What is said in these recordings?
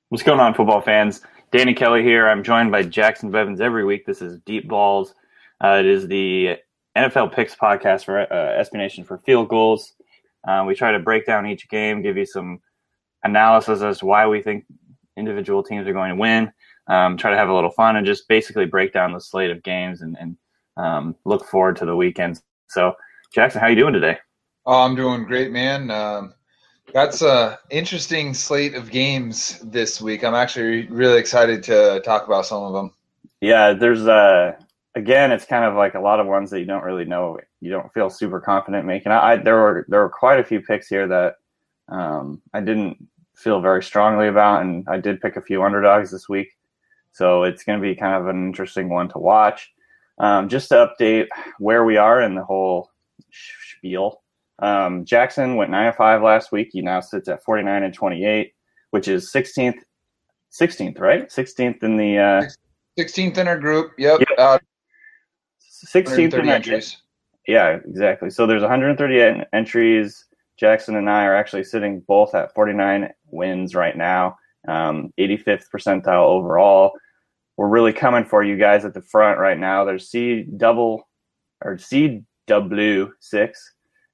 What's going on, football fans? Danny Kelly here. I'm joined by Jackson Bevins every week. This is Deep Balls. It is the NFL Picks podcast for SB Nation for field goals. We try to break down each game, give you some analysis as to why we think individual teams are going to win, try to have a little fun, and just basically break down the slate of games and look forward to the weekends. So, Jackson, how are you doing today? Oh, I'm doing great, man. That's a interesting slate of games this week. I'm actually really excited to talk about some of them. Yeah, there's again, it's kind of like a lot of ones that you don't really know. You don't feel super confident making. There were quite a few picks here that I didn't feel very strongly about, and I did pick a few underdogs this week. So it's going to be kind of an interesting one to watch. Just to update where we are in the whole spiel. Jackson went 9-5 last week. He now sits at 49-28, which is 16th, right? 16th in the 16th in our group. Yep. 16th in entries. Yeah, exactly. So there's 138 entries. Jackson and I are actually sitting both at 49 wins right now, 85th percentile overall. We're really coming for you guys at the front right now. There's CW6,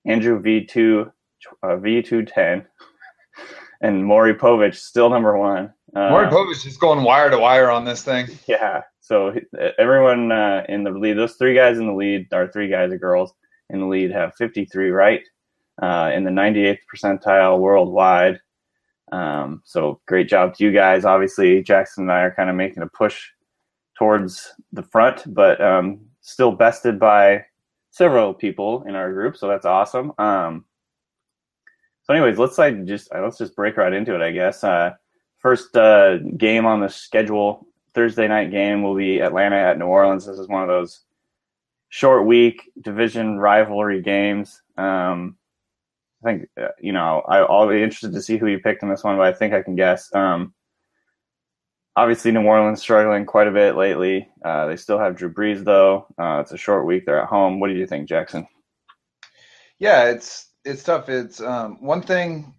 Andrew V210, and Maury Povich still number one. Maury Povich is going wire to wire on this thing. Yeah. So everyone in the lead, those three guys in the lead, or three guys or girls in the lead, have 53 right in the 98th percentile worldwide. So great job to you guys. Obviously, Jackson and I are kind of making a push towards the front, but still bested by several people in our group, so that's awesome. So anyways, let's just break right into it, I guess. First game on the schedule, Thursday night game, will be Atlanta at New Orleans. This is one of those short week division rivalry games. I think I'll be interested to see who you picked in this one, but I think I can guess. Obviously, New Orleans struggling quite a bit lately. They still have Drew Brees, though. It's a short week. They're at home. What do you think, Jackson? Yeah, it's tough. It's one thing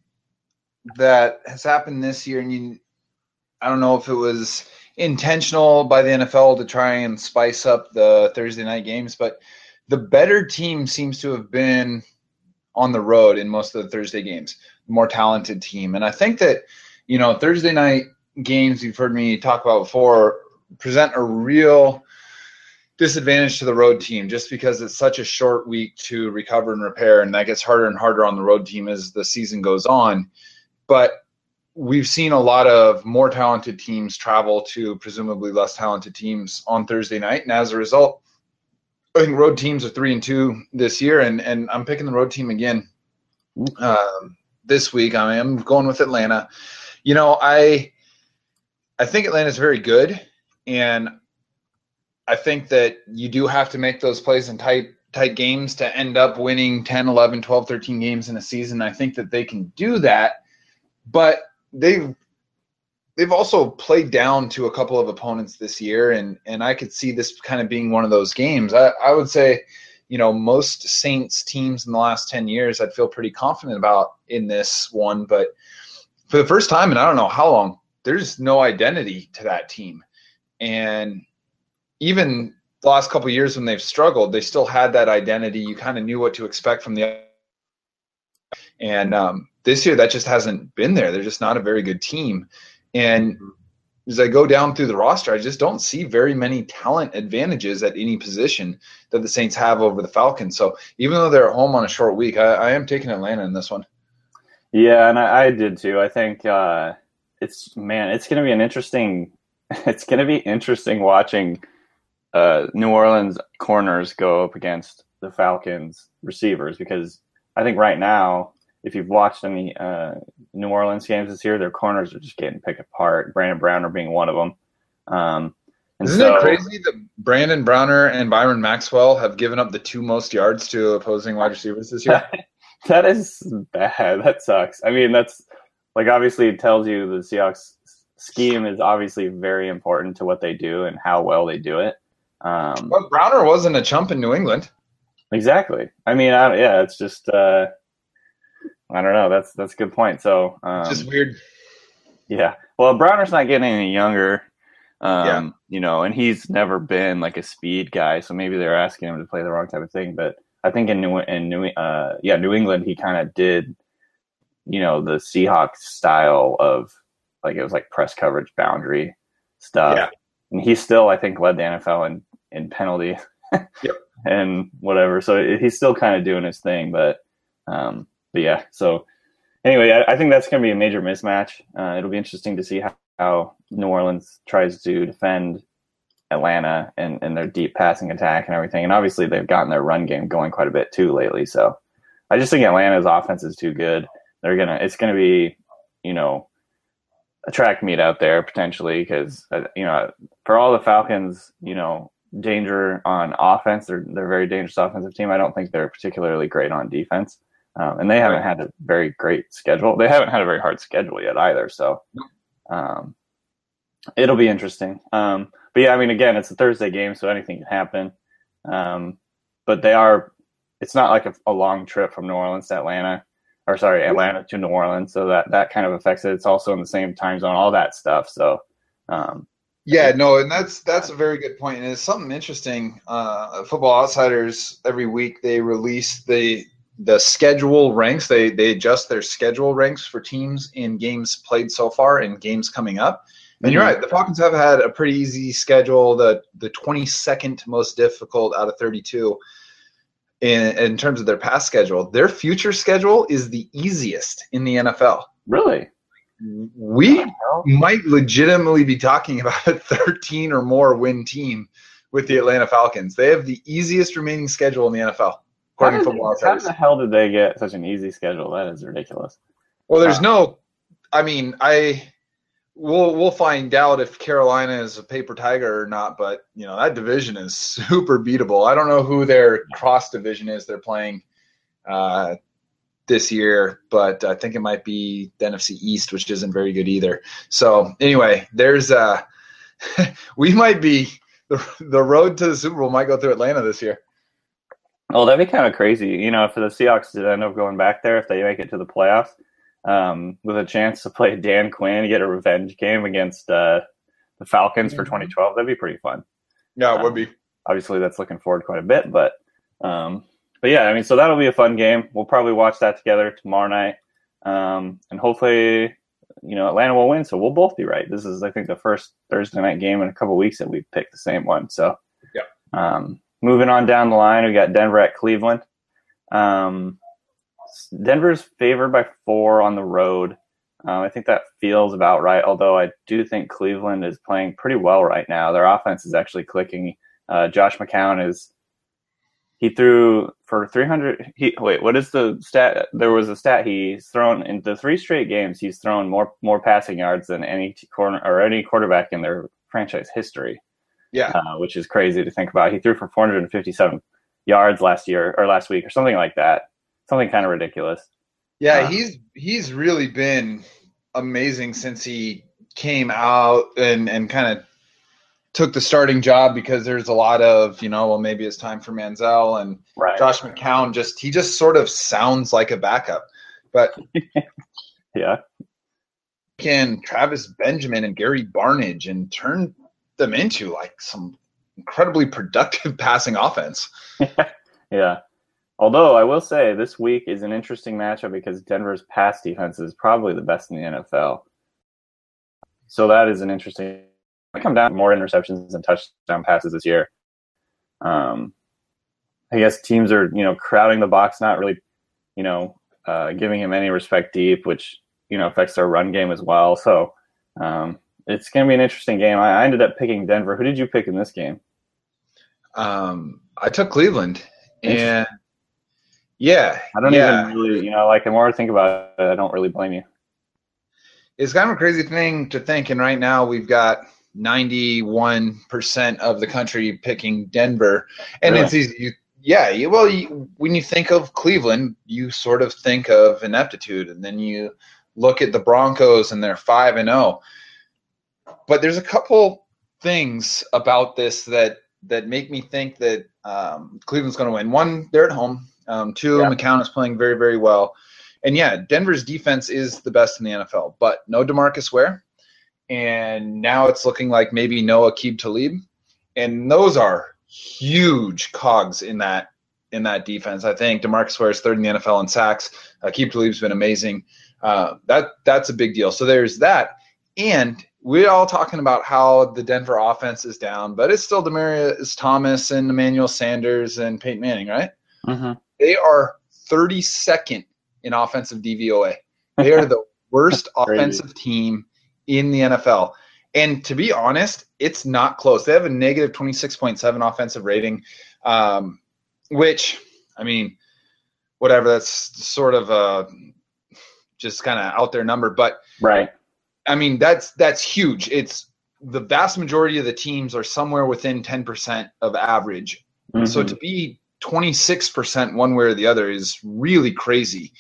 that has happened this year, and I don't know if it was intentional by the NFL to try and spice up the Thursday night games, but the better team seems to have been on the road in most of the Thursday games, the more talented team. And I think that, Thursday night games you've heard me talk about before present a real disadvantage to the road team just because it's such a short week to recover and repair, and that gets harder and harder on the road team as the season goes on. But we've seen a lot of more talented teams travel to presumably less talented teams on Thursday night, and as a result, I think road teams are 3-2 this year, and I'm picking the road team again this week. I am going with Atlanta. I think Atlanta's very good, and I think that you do have to make those plays in tight games to end up winning 10, 11, 12, 13 games in a season. I think that they can do that, but they've also played down to a couple of opponents this year, and I could see this kind of being one of those games. I would say, most Saints teams in the last 10 years I'd feel pretty confident about in this one, but for the first time in I don't know how long, there's no identity to that team. And even the last couple of years when they've struggled, they still had that identity. You kind of knew what to expect from the – and this year that just hasn't been there. They're just not a very good team. And as I go down through the roster, I just don't see very many talent advantages at any position that the Saints have over the Falcons. So even though they're at home on a short week, I am taking Atlanta in this one. Yeah, and I did too. I think it's going to be an interesting – it's going to be interesting watching New Orleans corners go up against the Falcons receivers, because I think right now, if you've watched any New Orleans games this year, their corners are just getting picked apart. Brandon Browner being one of them. Isn't it crazy that Brandon Browner and Byron Maxwell have given up the two most yards to opposing wide receivers this year? That is bad. That sucks. I mean, that's like, obviously it tells you the Seahawks scheme is obviously very important to what they do and how well they do it. But Browner wasn't a chump in New England. Exactly. I mean, it's just I don't know. That's a good point. So it's just weird. Yeah. Well, Browner's not getting any younger, Yeah. and he's never been like a speed guy, so maybe they're asking him to play the wrong type of thing. But I think in New England, he kind of did, the Seahawks style of like it was like press coverage boundary stuff, Yeah. and he still I think led the NFL in penalty Yep. and whatever. So he's still kind of doing his thing, but yeah. So anyway, I think that's going to be a major mismatch. It'll be interesting to see how New Orleans tries to defend Atlanta and their deep passing attack and everything. And obviously, they've gotten their run game going quite a bit too lately. So I just think Atlanta's offense is too good. It's gonna be, a track meet out there potentially because for all the Falcons, danger on offense, they're a very dangerous offensive team. I don't think they're particularly great on defense. And they haven't had a very great schedule. They haven't had a very hard schedule yet either. So it'll be interesting. But yeah, I mean, again, it's a Thursday game, so anything can happen. But it's not like a long trip from New Orleans to Atlanta, or sorry, Atlanta to New Orleans. So that kind of affects it. It's also in the same time zone, all that stuff. So, Yeah, no, and that's a very good point. And it's something interesting. Football Outsiders every week they release the schedule ranks. They adjust their schedule ranks for teams in games played so far and games coming up. And you're right, the Falcons have had a pretty easy schedule, the 22nd most difficult out of 32 in terms of their past schedule. Their future schedule is the easiest in the NFL. Really? We might legitimately be talking about a 13 or more win team with the Atlanta Falcons. They have the easiest remaining schedule in the NFL, according to Football Outsiders. How the hell did they get such an easy schedule? That is ridiculous. Well, there's we'll find out if Carolina is a paper tiger or not, but that division is super beatable. I don't know who their cross division is they're playing this year, but I think it might be the NFC East, which isn't very good either. So anyway, there's we might be the road to the Super Bowl might go through Atlanta this year. Oh, that'd be kind of crazy, for the Seahawks to end up going back there if they make it to the playoffs. With a chance to play Dan Quinn, get a revenge game against the Falcons for 2012. That'd be pretty fun. Yeah, it would be. Obviously, that's looking forward quite a bit, but yeah, I mean, so that'll be a fun game. We'll probably watch that together tomorrow night, and hopefully, Atlanta will win. So we'll both be right. This is, I think, the first Thursday night game in a couple weeks that we've picked the same one. So, yeah. Moving on down the line, we got Denver at Cleveland. Denver's favored by 4 on the road. I think that feels about right, although I do think Cleveland is playing pretty well right now. Their offense is actually clicking. Josh McCown he threw for 300. What is the stat? There was a stat he's thrown in the 3 straight games. He's thrown more passing yards than any quarterback in their franchise history. Yeah, which is crazy to think about. He threw for 457 yards last week or something like that. Something kind of ridiculous. Yeah, he's really been amazing since he came out and kind of took the starting job because there's a lot of, maybe it's time for Manziel and right. Josh McCown he just sort of sounds like a backup. But yeah. Can Travis Benjamin and Gary Barnidge and turn them into like some incredibly productive passing offense. Yeah. Although I will say this week is an interesting matchup because Denver's pass defense is probably the best in the NFL. So that is an interesting. I come down to more interceptions and touchdown passes this year. I guess teams are, crowding the box, not really, giving him any respect deep, which, affects their run game as well. So it's going to be an interesting game. I ended up picking Denver. Who did you pick in this game? I took Cleveland, and yeah, I don't even really, the more I think about it, I don't really blame you. It's kind of a crazy thing to think, and right now we've got 91% of the country picking Denver, and really? It's easy. When you think of Cleveland, you sort of think of ineptitude, and then you look at the Broncos, and they're 5-0. But there's a couple things about this that make me think that Cleveland's going to win. One, they're at home. 2, McCown is playing very, very well. And yeah, Denver's defense is the best in the NFL, but no DeMarcus Ware. And now it's looking like maybe no Aqib Talib. And those are huge cogs in that defense. I think DeMarcus Ware is third in the NFL in sacks. Aqib Talib's been amazing. That's a big deal. So there's that. And we're all talking about how the Denver offense is down, but it's still Demaryius Thomas and Emmanuel Sanders and Peyton Manning, right? Mm-hmm. They are 32nd in offensive DVOA. They are the worst offensive team in the NFL. And to be honest, it's not close. They have a negative 26.7 offensive rating, which, I mean, whatever, that's sort of a just kind of out there number. But, right. I mean, that's huge. It's the vast majority of the teams are somewhere within 10% of average. Mm-hmm. So to be 26% one way or the other is really crazy.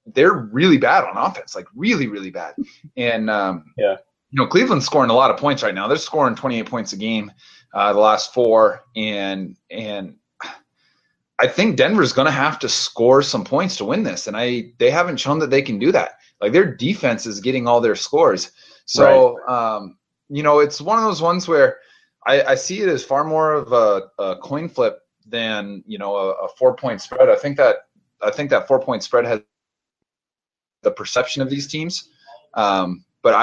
They're really bad on offense, like really, really bad. And, Cleveland's scoring a lot of points right now. They're scoring 28 points a game the last 4. And I think Denver's going to have to score some points to win this. And they haven't shown that they can do that. Like, their defense is getting all their scores. So, right. It's one of those ones where I see it as far more of a coin flip than, a 4-point spread. I think that 4-point spread has the perception of these teams. But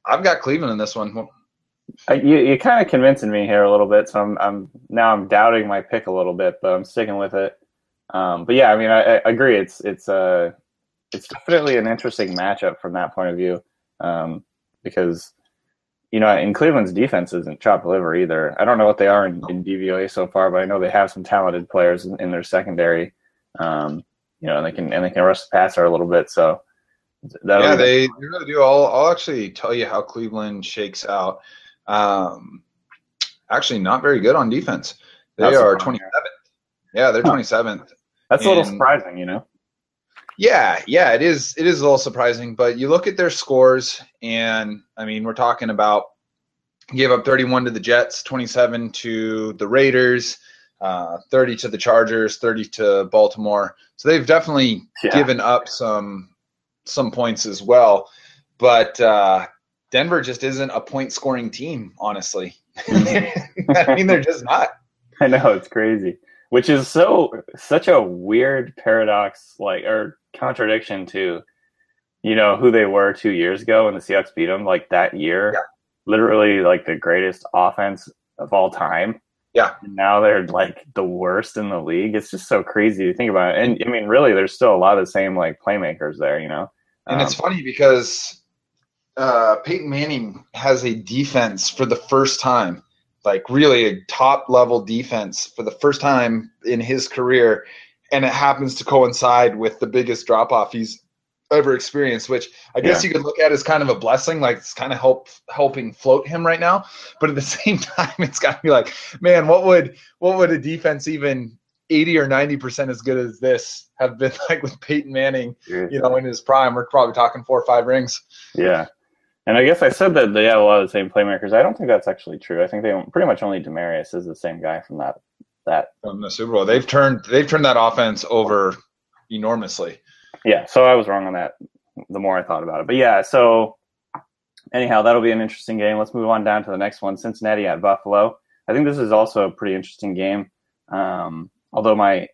I've got Cleveland in this one. You're kind of convincing me here a little bit, so I'm doubting my pick a little bit, but I'm sticking with it. But yeah, I mean, I agree. It's definitely an interesting matchup from that point of view, because in Cleveland's defense isn't chopped liver either. I don't know what they are in DVOA so far, but I know they have some talented players in their secondary. And they can rush the passer a little bit. So they really do. I'll actually tell you how Cleveland shakes out. Actually, not very good on defense. They are 27th. Yeah, they're 27th. That's a little surprising, Yeah, it is. It is a little surprising, but you look at their scores, and I mean, we're talking about gave up 31 to the Jets, 27 to the Raiders, 30 to the Chargers, 30 to Baltimore. So they've definitely given up some points as well, but Denver just isn't a point-scoring team, honestly. I mean, they're just not. I know, it's crazy. Which is such a weird paradox, or contradiction to, who they were 2 years ago when the Seahawks beat them. Like, that year, literally like the greatest offense of all time. Yeah. And now they're like the worst in the league. It's just so crazy to think about it. And I mean, really, there's still a lot of the same like playmakers there, And it's funny because Peyton Manning has a defense for the first time. Like, really a top-level defense for the first time in his career, and it happens to coincide with the biggest drop-off he's ever experienced, which I guess you could look at as kind of a blessing, like it's kind of helping float him right now. But at the same time, it's got to be like, man, what would a defense even 80 or 90% as good as this have been like with Peyton Manning, in his prime? We're probably talking 4 or 5 rings. Yeah. And I guess I said that they have a lot of the same playmakers. I don't think that's actually true. I think they pretty much only Demaryius is the same guy from that from the Super Bowl. They've turned that offense over enormously. Yeah, so I was wrong on that the more I thought about it. But yeah, so anyhow, that'll be an interesting game. Let's move on down to the next one, Cincinnati at Buffalo. I think this is also a pretty interesting game. Although my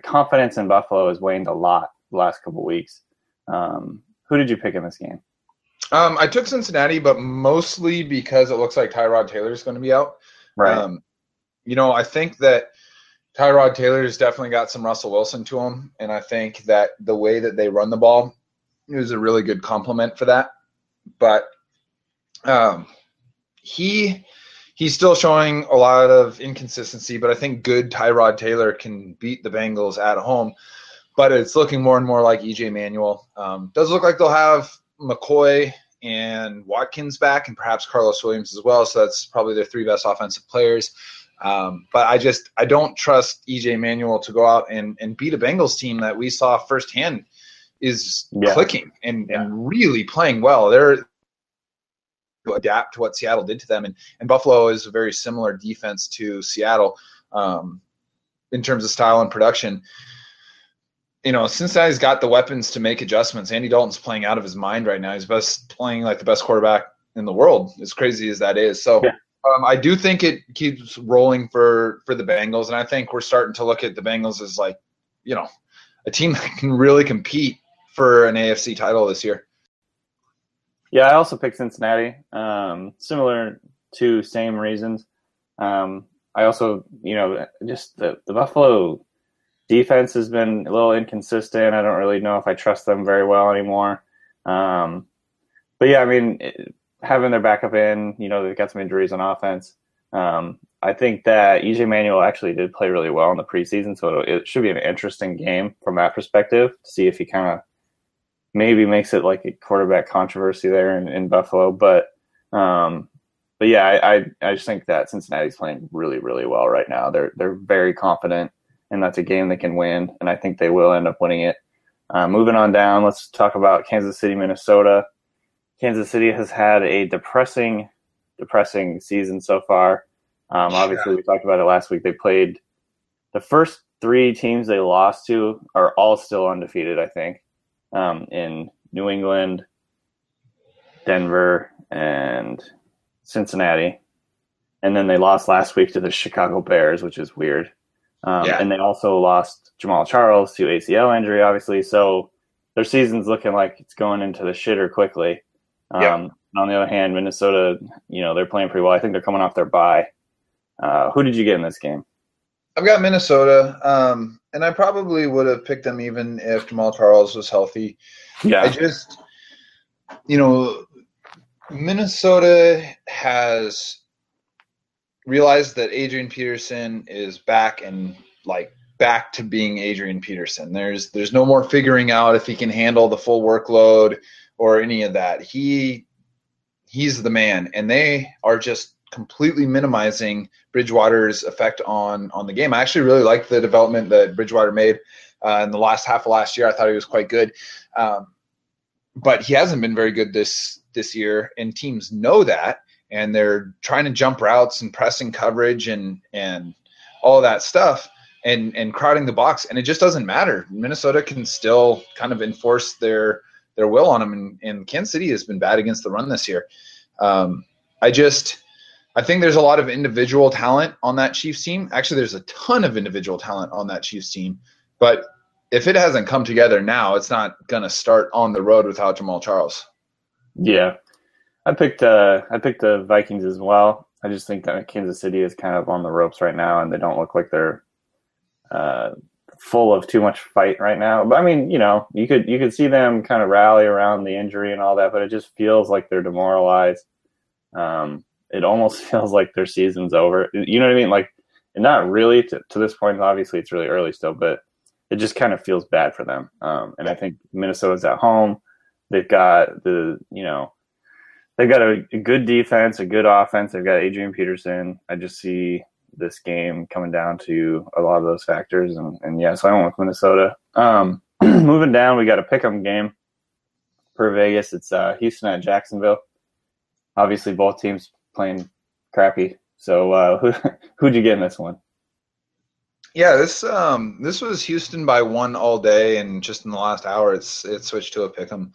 confidence in Buffalo has waned a lot the last couple of weeks. Who did you pick in this game? I took Cincinnati, but mostly because it looks like Tyrod Taylor is going to be out. Right. I think that Tyrod Taylor's definitely got some Russell Wilson to him, and I think that the way that they run the ball is a really good complement for that. But he's still showing a lot of inconsistency, but I think good Tyrod Taylor can beat the Bengals at home. But it's looking more and more like E.J. Manuel. Does look like they'll have McCoy and Watkins back, and perhaps Carlos Williams as well. So that's probably their 3 best offensive players. But I don't trust E.J. Manuel to go out and beat a Bengals team that we saw firsthand is clicking and really playing well. They're to adapt to what Seattle did to them, and Buffalo is a very similar defense to Seattle in terms of style and production. Cincinnati's got the weapons to make adjustments. Andy Dalton's playing out of his mind right now. He's playing like the best quarterback in the world, as crazy as that is. So I do think it keeps rolling for the Bengals, and I think we're starting to look at the Bengals as like, a team that can really compete for an AFC title this year. Yeah, I also picked Cincinnati. Similar to same reasons. I also, just the Buffalo defense has been a little inconsistent. I don't really know if I trust them very well anymore. But yeah, I mean, having their backup in, they've got some injuries on offense. I think that EJ Manuel actually did play really well in the preseason, so it should be an interesting game from that perspective to see if he kind of maybe makes it like a quarterback controversy there in Buffalo. But yeah, I just think that Cincinnati's playing really, really well right now. They're very confident, and that's a game they can win, and I think they will end up winning it. Moving on down, let's talk about Kansas City, Minnesota. Kansas City has had a depressing season so far. Obviously, we talked about it last week. They played the first 3 teams they lost to are all still undefeated, I think, in New England, Denver, and Cincinnati. And then they lost last week to the Chicago Bears, which is weird. And they also lost Jamal Charles to ACL injury, obviously. So their season's looking like it's going into the shitter quickly. On the other hand, Minnesota, they're playing pretty well. I think they're coming off their bye. Who did you get in this game? I've got Minnesota, and I probably would have picked them even if Jamal Charles was healthy. Yeah. I just, Minnesota has realized that Adrian Peterson is back and back to being Adrian Peterson. There's no more figuring out if he can handle the full workload or any of that. He's the man, and they are just completely minimizing Bridgewater's effect on the game. I actually really liked the development that Bridgewater made in the last half of last year. I thought he was quite good. But he hasn't been very good this year, and teams know that, and they're trying to jump routes and pressing coverage and all of that stuff and crowding the box, and it just doesn't matter. Minnesota can still kind of enforce their will on them, and Kansas City has been bad against the run this year. I think there's a lot of individual talent on that Chiefs team. Actually, there's a ton of individual talent on that Chiefs team. But if it hasn't come together now, it's not going to start on the road without Jamal Charles. Yeah. I picked the Vikings as well. I just think that Kansas City is kind of on the ropes right now, and they don't look like they're full of too much fight right now. But I mean, you could see them kind of rally around the injury and all that, but it just feels like they're demoralized. It almost feels like their season's over. You know what I mean? Like, not really to this point. Obviously, it's really early still, but it just kind of feels bad for them. And I think Minnesota's at home. They've got they've got a good defense, a good offense. They've got Adrian Peterson. I just see this game coming down to a lot of those factors. And yeah, so I went with Minnesota. Moving down, we got a pick'em game for Vegas. It's Houston at Jacksonville. Obviously, both teams playing crappy. So who'd you get in this one? Yeah, this was Houston by 1 all day, and just in the last hour, it switched to a pick'em.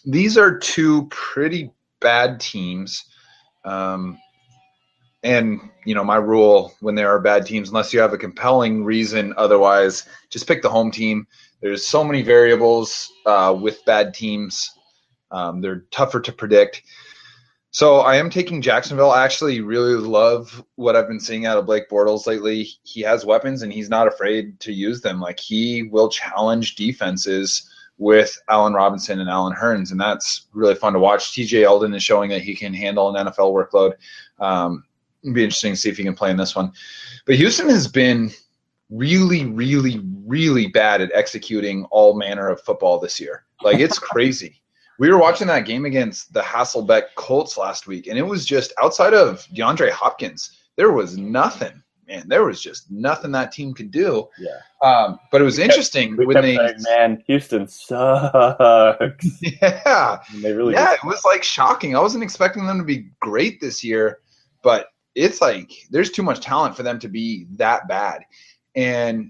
These are 2 pretty bad teams, and my rule when there are bad teams, unless you have a compelling reason, otherwise, just pick the home team. There's so many variables with bad teams; they're tougher to predict. So I am taking Jacksonville. I actually really love what I've been seeing out of Blake Bortles lately. He has weapons, and he's not afraid to use them. Like, he will challenge defenses with Allen Robinson and Allen Hurns, and that's really fun to watch. TJ Yeldon is showing that he can handle an NFL workload. It'd be interesting to see if he can play in this one. But Houston has been really, really, really bad at executing all manner of football this year. Like, it's crazy. We were watching that game against the Hasselbeck Colts last week, and it was just outside of DeAndre Hopkins, there was nothing. Man, there was just nothing that team could do. Yeah. But it was interesting when they saying, man, Houston sucks. Yeah. They really it was like shocking. I wasn't expecting them to be great this year, but it's like there's too much talent for them to be that bad. And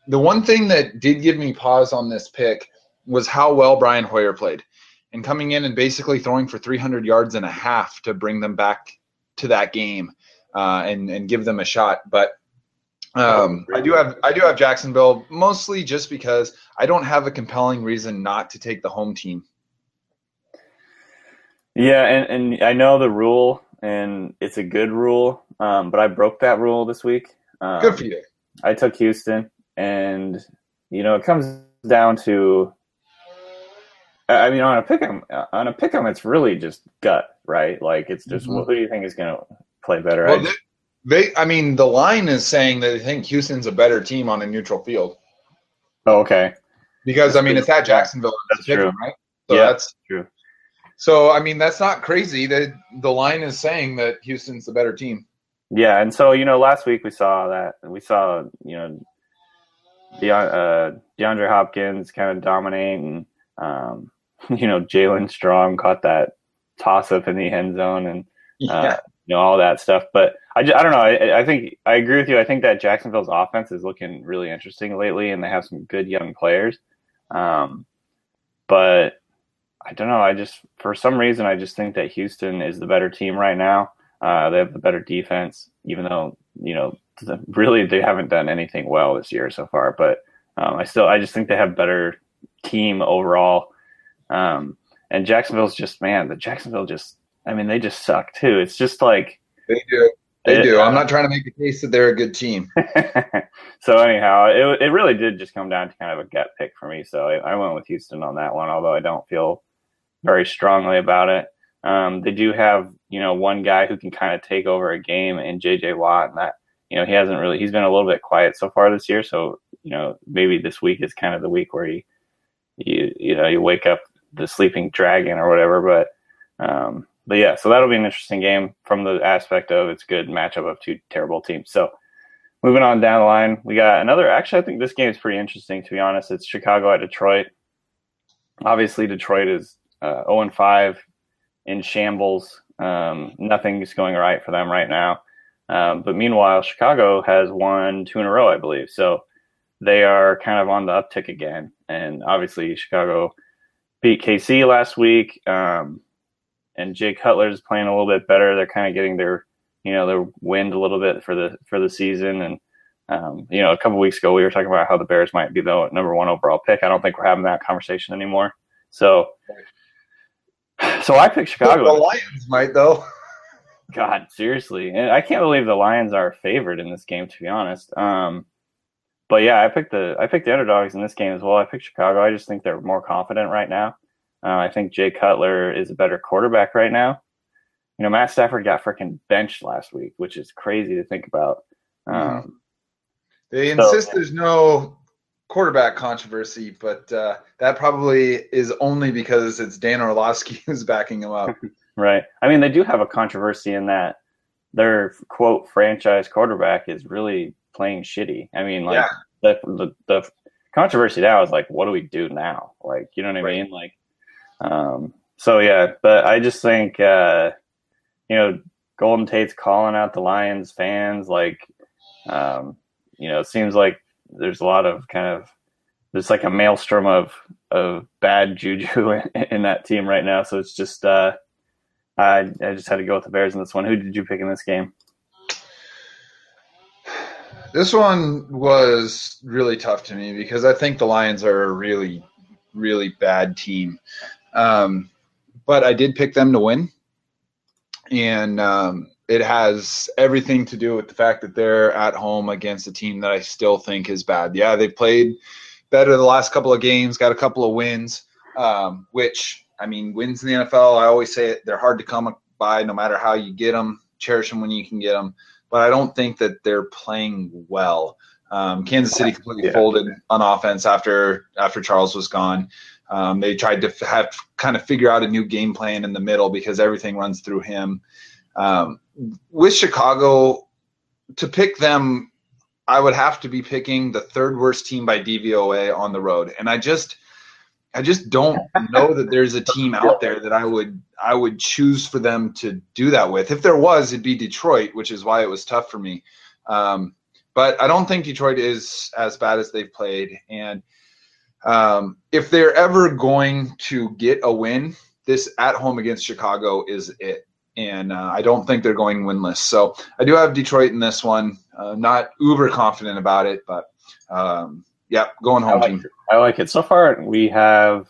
The one thing that did give me pause on this pick was how well Brian Hoyer played, and coming in and basically throwing for 300 yards and a half to bring them back to that game and give them a shot. But I do have Jacksonville, mostly just because I don't have a compelling reason not to take the home team. Yeah, and I know the rule, and it's a good rule, but I broke that rule this week. Good for you. I took Houston, and it comes down to, I mean, on a pick'em, it's really just gut, right? Like, it's just who do you think is going to play better? Well, the line is saying that they think Houston's a better team on a neutral field. Oh, okay. Because it's at Jacksonville. That's true, right? So yeah, that's true. So that's not crazy. That the line is saying that Houston's the better team. Yeah, and so last week we saw DeAndre Hopkins kind of dominating. Jalen Strong caught that toss up in the end zone, and all that stuff. But I don't know. I think I agree with you. I think that Jacksonville's offense is looking really interesting lately, and they have some good young players. But I don't know. For some reason, I just think that Houston is the better team right now. They have the better defense, even though, really they haven't done anything well this year so far. But I just think they have better team overall. And Jacksonville's just, they just suck too. It's just like they do. I'm not trying to make the case that they're a good team. So anyhow, it really did just come down to kind of a gut pick for me. So I went with Houston on that one, although I don't feel very strongly about it. They do have, one guy who can kind of take over a game in J.J. Watt, and that, he's been a little bit quiet so far this year. So, maybe this week is kind of the week where you wake up the sleeping dragon or whatever. But yeah, so that'll be an interesting game from the aspect of it's a good matchup of two terrible teams. So moving on down the line, we got another, actually I think this game is pretty interesting, to be honest. It's Chicago at Detroit. Obviously Detroit is 0-5 in shambles. Nothing's going right for them right now. But meanwhile, Chicago has won 2 in a row, I believe. So they are kind of on the uptick again. And obviously Chicago beat KC last week. And Jay Cutler is playing a little bit better. They're kind of getting their wind a little bit for the season. And, a couple weeks ago we were talking about how the Bears might be the number 1 overall pick. I don't think we're having that conversation anymore. So I picked Chicago. The Lions might, though. God, seriously. And I can't believe the Lions are favored in this game, to be honest. But yeah, I picked the underdogs in this game as well. I picked Chicago. I just think they're more confident right now. I think Jay Cutler is a better quarterback right now. Matt Stafford got freaking benched last week, which is crazy to think about. They insist there's no quarterback controversy, but that probably is only because it's Dan Orlovsky who's backing him up. Right. I mean, they do have a controversy in that their, quote, franchise quarterback is really playing shitty. I mean, the controversy now is like, what do we do now? Like, you know what I mean? Like, so yeah, but I just think, Golden Tate's calling out the Lions fans. Like, it seems like there's a lot of there's like a maelstrom of bad juju in that team right now. So it's just, I just had to go with the Bears in this one. Who did you pick in this game? This one was really tough to me because I think the Lions are a really, really bad team. But I did pick them to win. And it has everything to do with the fact that they're at home against a team that I still think is bad. Yeah, they played better the last couple of games, got a couple of wins, which, wins in the NFL, I always say it, they're hard to come by no matter how you get them. Cherish them when you can get them. But I don't think that they're playing well. Kansas City completely folded on offense after Charles was gone. They tried to figure out a new game plan in the middle because everything runs through him. With Chicago, to pick them, I would have to be picking the third worst team by DVOA on the road. And I just don't know that there's a team out there that I would choose for them to do that with. If there was, it'd be Detroit, which is why it was tough for me. But But I don't think Detroit is as bad as they've played. And if they're ever going to get a win, this at home against Chicago is it. And I don't think they're going winless. So I do have Detroit in this one. Not uber confident about it, but going home team. I like it. So far, we have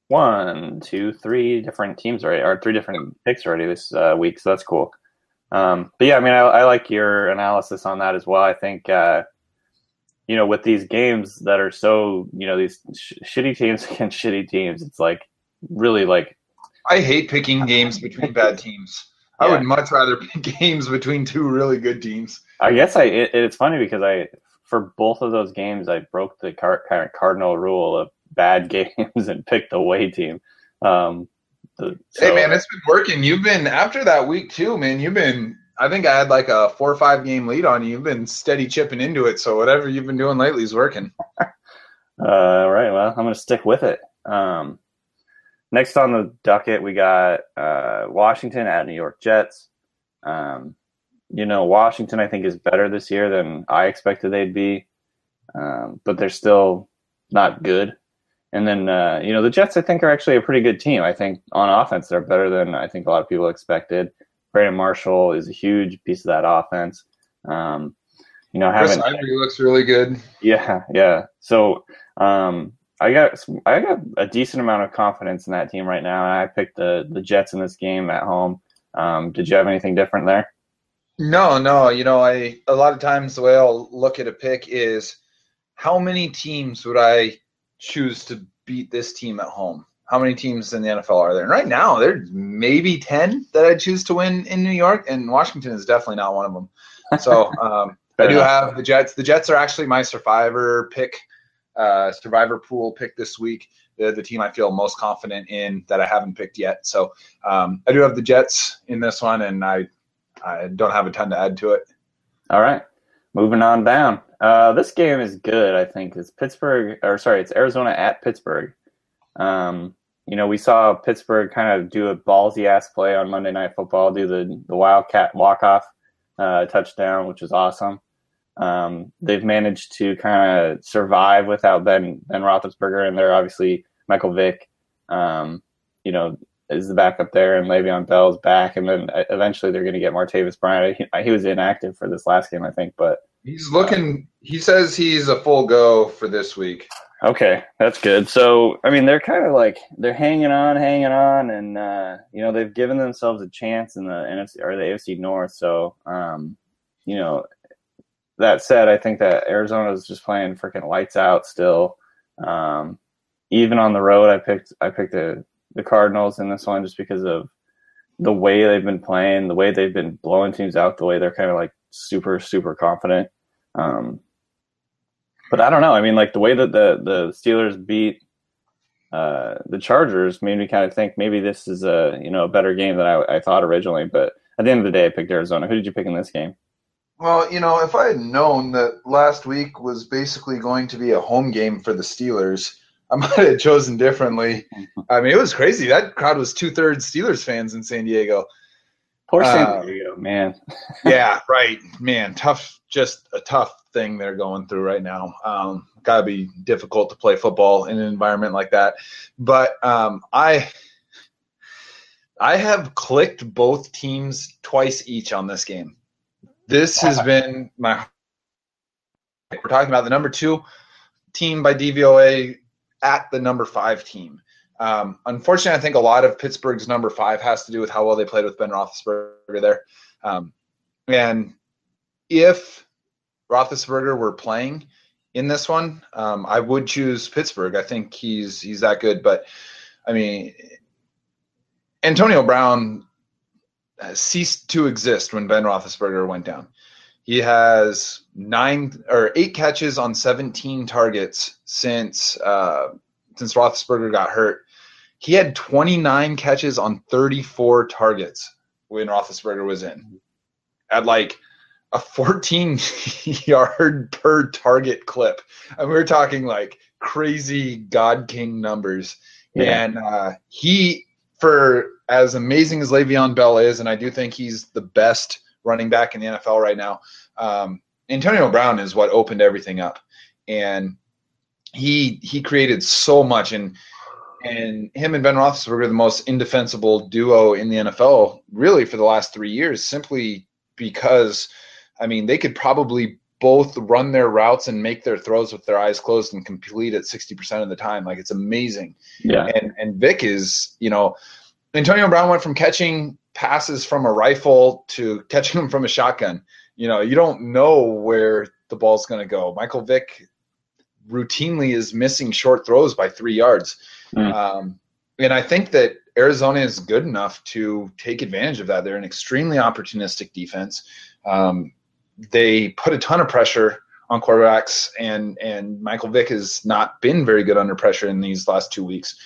3 different teams already, or 3 different picks already this week. So that's cool. But yeah, I mean, I like your analysis on that as well. I think, with these games that are so, these shitty teams against shitty teams, it's like really like. I hate picking games between bad teams. I would much rather pick games between 2 really good teams. I guess it's funny because for both of those games, I broke the kind of cardinal rule of bad games and picked the away team. Hey man, it's been working. You've been after that week too, man. I think I had like a 4 or 5 game lead on you. You've been steady chipping into it. So whatever you've been doing lately is working. Right. Well, I'm going to stick with it. Next on the docket, we got Washington at New York Jets. Washington, I think, is better this year than I expected they'd be, but they're still not good. And then, the Jets, I think, are actually a pretty good team. I think on offense, they're better than I think a lot of people expected. Brandon Marshall is a huge piece of that offense. Chris Ivory looks really good. Yeah. So I got a decent amount of confidence in that team right now, and I picked the Jets in this game at home. Did you have anything different there? No. A lot of times the way I'll look at a pick is how many teams would I choose to beat this team at home? How many teams in the NFL are there? And right now, there's maybe 10 that I choose to win in New York, and Washington is definitely not one of them. So I do have the Jets. The Jets are actually my survivor pool pick this week. They're the team I feel most confident in that I haven't picked yet. So I do have the Jets in this one, and I don't have a ton to add to it. All right. Moving on down. This game is good, I think. It's Arizona at Pittsburgh. We saw Pittsburgh kind of do a ballsy-ass play on Monday Night Football, do the Wildcat walk-off touchdown, which is awesome. They've managed to kind of survive without Ben Roethlisberger, and they're obviously Michael Vick, is the backup there, and Le'Veon Bell's back, and then eventually they're going to get Martavis Bryant. He was inactive for this last game, I think, but he's looking. He says he's a full go for this week. Okay, that's good. So, I mean, they're kind of like they're hanging on, and they've given themselves a chance in the NFC or the AFC North. So, that said, I think that Arizona is just playing freaking lights out still. Even on the road, I picked the Cardinals in this one just because of the way they've been playing, the way they've been blowing teams out, the way they're kind of like super, super confident. But I don't know. I mean, like the way that the Steelers beat the Chargers made me kind of think maybe this is a better game than I thought originally. But at the end of the day, I picked Arizona. Who did you pick in this game? Well, if I had known that last week was basically going to be a home game for the Steelers, I might have chosen differently. I mean, it was crazy. That crowd was 2/3 Steelers fans in San Diego. Poor San Diego, man. Yeah, right. Man, just a tough thing they're going through right now. Got to be difficult to play football in an environment like that. But I have clicked both teams twice each on this game. This has been we're talking about the number 2 team by DVOA at the number 5 team. Unfortunately, I think a lot of Pittsburgh's number 5 has to do with how well they played with Ben Roethlisberger there. And if Roethlisberger were playing in this one, I would choose Pittsburgh. I think he's that good. But, I mean, Antonio Brown ceased to exist when Ben Roethlisberger went down. He has 8 catches on 17 targets since Roethlisberger got hurt. He had 29 catches on 34 targets when Roethlisberger was in, at like a 14-yard per target clip. And we're talking like crazy God King numbers. Yeah. And he, for as amazing as Le'Veon Bell is, and I do think he's the best running back in the NFL right now, Antonio Brown is what opened everything up, and he created so much, and him and Ben Roethlisberger are the most indefensible duo in the NFL, really, for the last 3 years, simply because, I mean, they could probably both run their routes and make their throws with their eyes closed and complete at 60% of the time. Like, it's amazing. Yeah. And Vic is, Antonio Brown went from catching passes from a rifle to catching them from a shotgun. You don't know where the ball's going to go. Michael Vick routinely is missing short throws by 3 yards. And I think that Arizona is good enough to take advantage of that. They're an extremely opportunistic defense. They put a ton of pressure on quarterbacks, and Michael Vick has not been very good under pressure in these last 2 weeks.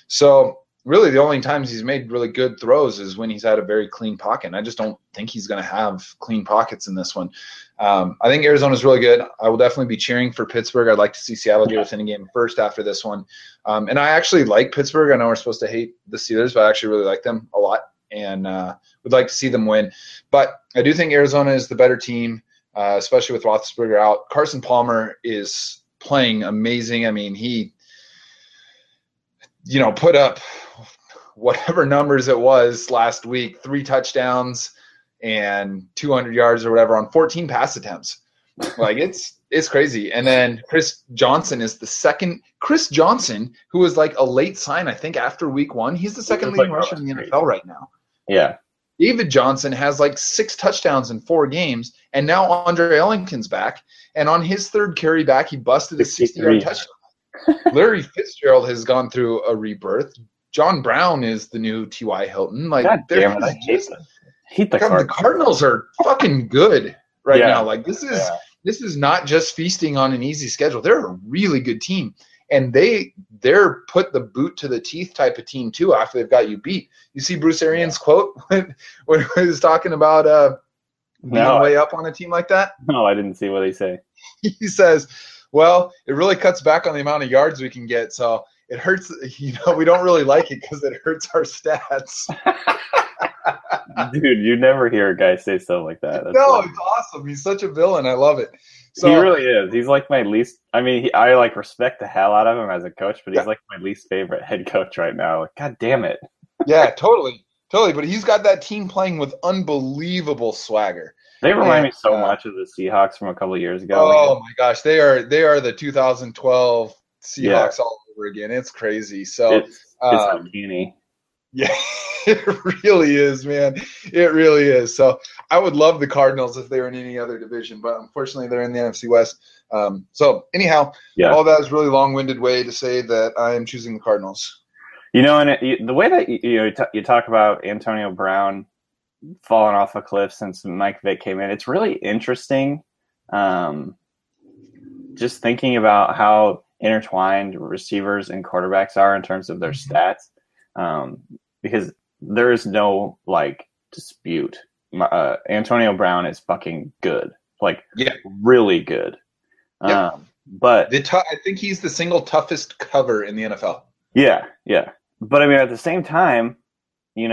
So really the only times he's made really good throws is when he's had a very clean pocket. And I just don't think he's going to have clean pockets in this one. I think Arizona's really good. I will definitely be cheering for Pittsburgh. I'd like to see Seattle get within a game first after this one. And I actually like Pittsburgh. I know we're supposed to hate the Steelers, but I actually really like them a lot and would like to see them win. But I do think Arizona is the better team, especially with Roethlisberger out. Carson Palmer is playing amazing. I mean, he put up whatever numbers it was last week, 3 touchdowns and 200 yards or whatever on 14 pass attempts. Like, it's crazy. And then Chris Johnson is the second. Chris Johnson, who was like a late sign, I think, after week 1, he's the second leading rusher in the NFL right now. Yeah. David Johnson has like 6 touchdowns in 4 games, and now Andre Ellington's back. And on his 3rd carry back, he busted a 60-yard touchdown. Larry Fitzgerald has gone through a rebirth. John Brown is the new T.Y. Hilton. Like, God damn it, the Cardinals are fucking good right now. Like, this is not just feasting on an easy schedule. They're a really good team, and they're put the boot to the teeth type of team too after they've got you beat. You see Bruce Arians' quote when he was talking about being way up on a team like that? No, I didn't see what he say. He says, well, it really cuts back on the amount of yards we can get, so it hurts. We don't really like it because it hurts our stats. Dude, you never hear a guy say stuff like that. It's awesome. He's such a villain. I love it. So, he really is. He's like my least. I mean, I like respect the hell out of him as a coach, but he's like my least favorite head coach right now. Like, God damn it. Yeah, totally. But he's got that team playing with unbelievable swagger. They remind me so much of the Seahawks from a couple of years ago. Oh my gosh, they are the 2012 Seahawks all over again. It's crazy. So it's uncanny. Yeah, it really is, man. It really is. So I would love the Cardinals if they were in any other division, but unfortunately they're in the NFC West. So anyhow, all that is really long-winded way to say that I am choosing the Cardinals. And the way that you talk about Antonio Brown falling off a cliff since Mike Vick came in, it's really interesting. Just thinking about how intertwined receivers and quarterbacks are in terms of their stats, because there is no dispute. Antonio Brown is fucking good, really good. Yep. But I think he's the single toughest cover in the NFL. Yeah. But I mean, at the same time, he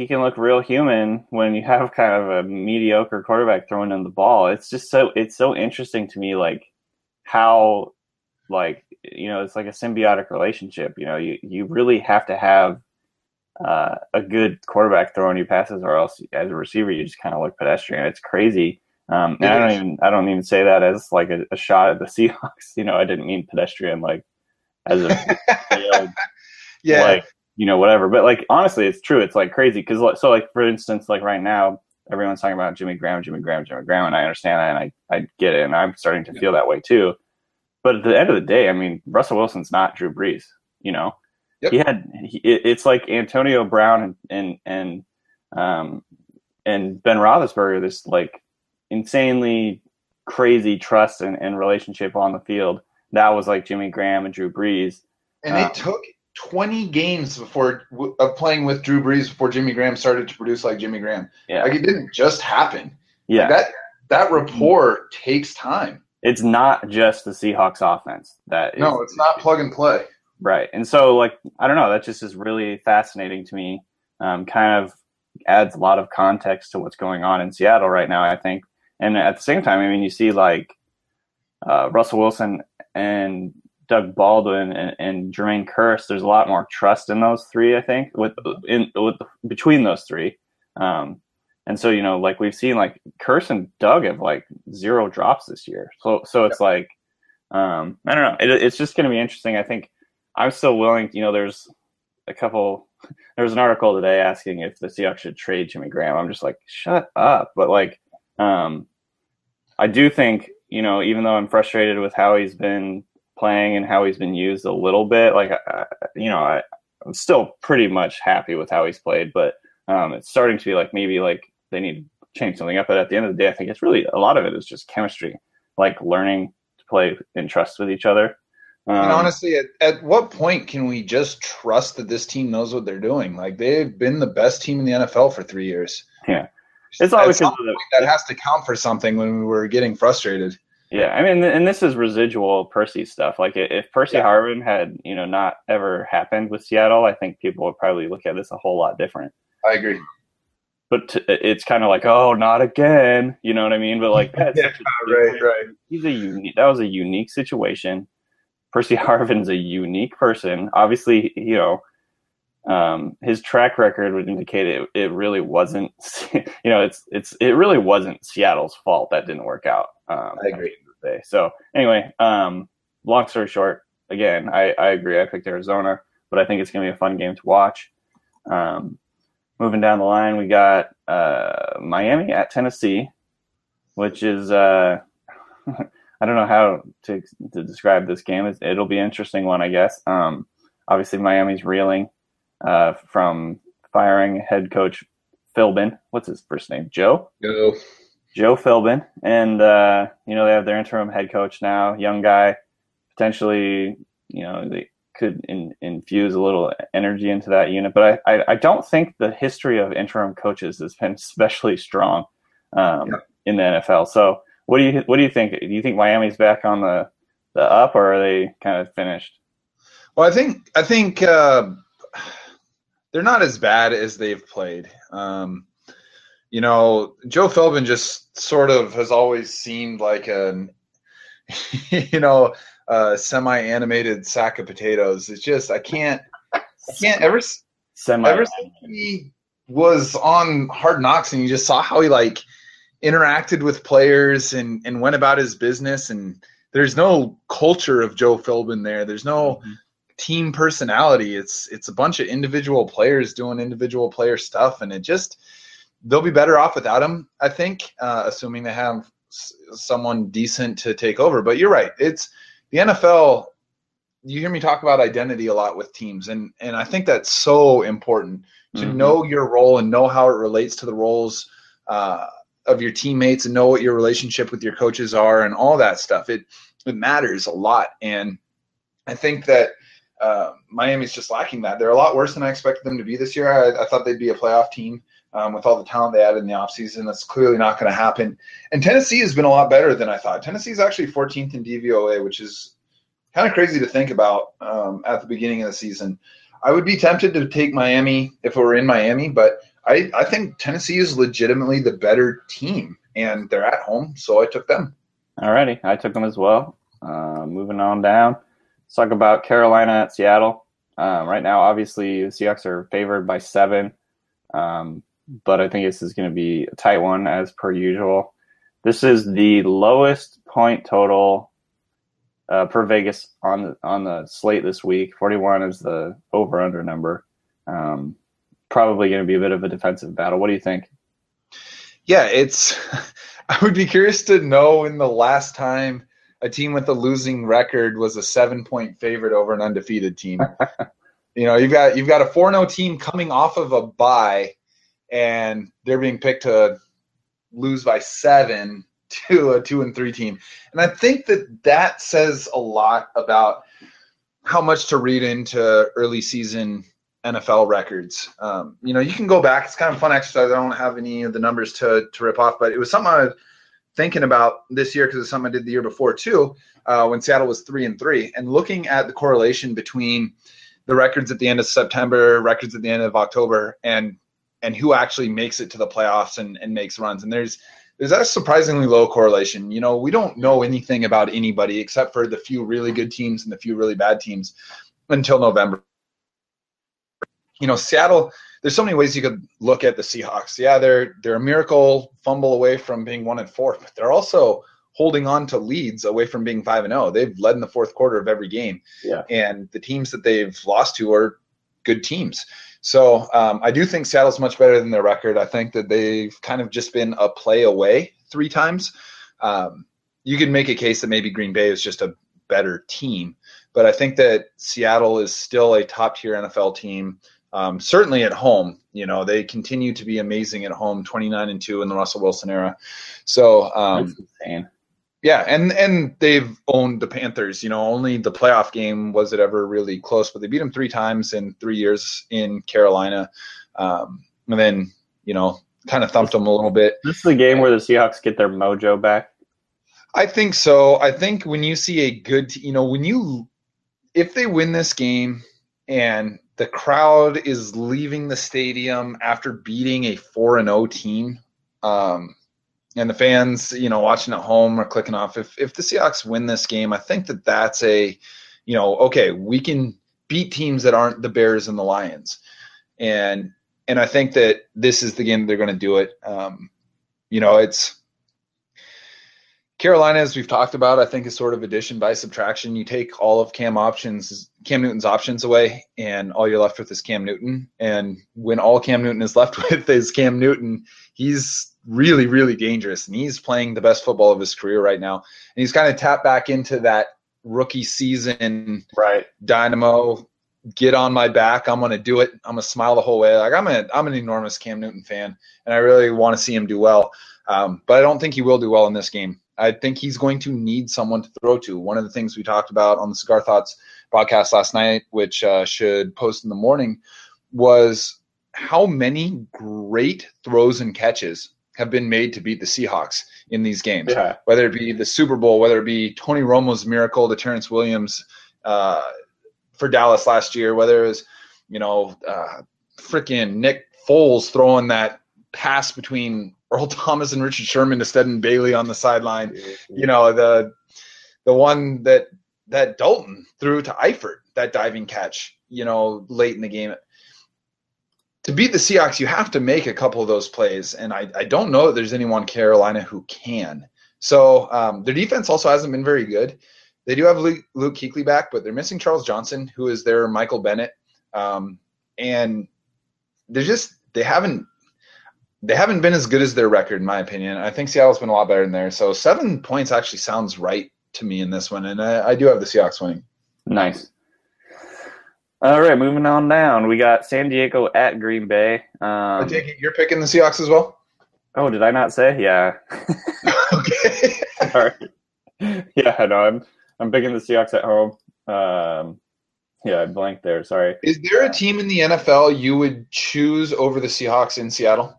can look real human when you have kind of a mediocre quarterback throwing him the ball. It's just it's so interesting to me, how, it's like a symbiotic relationship. You really have to have a good quarterback throwing you passes, or else as a receiver, you just kind of look pedestrian. It's crazy. And I don't even say that as like a shot at the Seahawks. I didn't mean pedestrian, as a failed, whatever. But honestly, it's true. It's crazy because for instance, right now, everyone's talking about Jimmy Graham, and I understand that, and I get it, and I'm starting to feel that way too. But at the end of the day, I mean, Russell Wilson's not Drew Brees. Yep. It's like Antonio Brown and Ben Roethlisberger, this insanely crazy trust and relationship on the field. That was like Jimmy Graham and Drew Brees. And it took 20 games of playing with Drew Brees before Jimmy Graham started to produce like Jimmy Graham. Yeah. It didn't just happen. Yeah. That rapport takes time. It's not just the Seahawks offense. No, it's not plug and play. Right. And so, I don't know, that just is really fascinating to me. Kind of adds a lot of context to what's going on in Seattle right now, I think. And at the same time, I mean, you see like Russell Wilson and Doug Baldwin and Jermaine Kearse. There's a lot more trust in those three, I think, between those three. And so, like we've seen, like Kearse and Doug have like 0 drops this year. So it's like, I don't know. It's just going to be interesting. I think I'm still willing. There's an article today asking if the Seahawks should trade Jimmy Graham. I'm just like, shut up. But like, I do think, even though I'm frustrated with how he's been playing and how he's been used a little bit, like, I'm still pretty much happy with how he's played, but it's starting to be like maybe like they need to change something up. But at the end of the day, I think it's really a lot of it is just chemistry, like learning to play and trust with each other. And honestly, at what point can we just trust that this team knows what they're doing? Like, they've been the best team in the NFL for 3 years. Yeah. It's always that has to count for something when we were getting frustrated. Yeah, I mean, and this is residual Percy stuff. Like, if Percy Harvin had, not ever happened with Seattle, I think people would probably look at this a whole lot different. I agree. But it's kind of like, oh, not again. You know what I mean? But like, that's right. That was a unique situation. Percy Harvin's a unique person. Obviously, his track record would indicate it really wasn't. It really wasn't Seattle's fault that didn't work out. I agree. So anyway, long story short, again, I agree. I picked Arizona, but I think it's going to be a fun game to watch. Moving down the line, we got Miami at Tennessee, which is I don't know how to describe this game. It'll be an interesting one, I guess. Obviously, Miami's reeling from firing head coach Philbin. What's his first name? Joe Philbin. And, they have their interim head coach now, young guy. Potentially, they could infuse a little energy into that unit. But I don't think the history of interim coaches has been especially strong in the NFL. So what do you think? Do you think Miami's back on the up, or are they kind of finished? Well, I think they're not as bad as they've played. Joe Philbin just sort of has always seemed like a semi-animated sack of potatoes. It's just I can't ever since he was on Hard Knocks and you just saw how he like interacted with players and went about his business, and there's no culture of Joe Philbin there. There's no team personality. It's a bunch of individual players doing individual player stuff, and they'll be better off without him, I think, assuming they have someone decent to take over. But you're right. It's the NFL. You hear me talk about identity a lot with teams, and I think that's so important to know your role and know how it relates to the roles of your teammates and know what your relationship with your coaches are and all that stuff. It matters a lot. And I think that Miami's just lacking that. They're a lot worse than I expected them to be this year. I thought they'd be a playoff team with all the talent they added in the offseason. That's clearly not going to happen. And Tennessee has been a lot better than I thought. Tennessee is actually 14th in DVOA, which is kind of crazy to think about at the beginning of the season. I would be tempted to take Miami if it were in Miami, but I think Tennessee is legitimately the better team, and they're at home, so I took them. Alrighty, I took them as well. Moving on down, let's talk about Carolina at Seattle. Right now, obviously, the Seahawks are favored by 7, but I think this is going to be a tight one as per usual. This is the lowest point total per Vegas on the slate this week. 41 is the over-under number. Probably going to be a bit of a defensive battle. What do you think? Yeah, I would be curious to know when the last time a team with a losing record was a 7-point favorite over an undefeated team. You've got a 4-0 team coming off of a bye, and they're being picked to lose by 7 to a 2-3 team. And I think that says a lot about how much to read into early season NFL records. You can go back. It's kind of a fun exercise. I don't have any of the numbers to rip off, but it was something I was thinking about this year because it's something I did the year before too, when Seattle was 3-3, and looking at the correlation between the records at the end of September, records at the end of October, and who actually makes it to the playoffs and makes runs. And there's there's a surprisingly low correlation. You know, we don't know anything about anybody except for the few really good teams and the few really bad teams until November. You know, Seattle, there's so many ways you could look at the Seahawks. Yeah, they're a miracle fumble away from being 1-4, but they're also holding on to leads away from being 5-0. They've led in the fourth quarter of every game. Yeah. And the teams that they've lost to are good teams. So I do think Seattle's much better than their record. I think that they've kind of just been a play away 3 times. You can make a case that maybe Green Bay is just a better team, but I think that Seattle is still a top-tier NFL team, certainly at home. You know, they continue to be amazing at home, 29-2 in the Russell Wilson era. So That's insane. yeah, and they've owned the Panthers. You know, only the playoff game was it ever really close, but they beat them 3 times in 3 years in Carolina, and then, you know, kind of thumped them a little bit. This is the game where the Seahawks get their mojo back. I think so. I think when you see a good, you know, if they win this game and the crowd is leaving the stadium after beating a 4-0 team, and the fans, you know, watching at home are clicking off. If the Seahawks win this game, I think that that's a, you know, okay, we can beat teams that aren't the Bears and the Lions, and I think that this is the game that they're going to do it. You know, it's Carolina, as we've talked about, I think is sort of addition by subtraction. You take all of Cam Newton's options away, and all you're left with is Cam Newton. And when all Cam Newton is left with is Cam Newton, he's really, really dangerous, and he's playing the best football of his career right now. And he's kind of tapped back into that rookie season, right? Dynamo, get on my back. I'm going to do it. I'm going to smile the whole way. Like I'm an enormous Cam Newton fan, and I really want to see him do well. But I don't think he will do well in this game. I think he's going to need someone to throw to. One of the things we talked about on the Cigar Thoughts podcast last night, which should post in the morning, was how many great throws and catches have been made to beat the Seahawks in these games. Yeah. Whether it be the Super Bowl, whether it be Tony Romo's miracle to Terrence Williams for Dallas last year, whether it was, you know, freaking Nick Foles throwing that pass between Earl Thomas and Richard Sherman to Stedman Bailey on the sideline. You know, the one that Dalton threw to Eifert, that diving catch, you know, late in the game. To beat the Seahawks, you have to make a couple of those plays, and I don't know that there's anyone in Carolina who can. So their defense also hasn't been very good. They do have Luke Kuechly back, but they're missing Charles Johnson, who is their Michael Bennett, and they haven't been as good as their record, in my opinion. I think Seattle's been a lot better than there. So 7 points actually sounds right to me in this one, and I do have the Seahawks winning. Nice. All right, moving on down. We got San Diego at Green Bay. I take it you're picking the Seahawks as well? Oh, did I not say? Yeah. Okay. Sorry. Yeah, no, I'm picking the Seahawks at home. Yeah, I blanked there. Sorry. Is there a team in the NFL you would choose over the Seahawks in Seattle?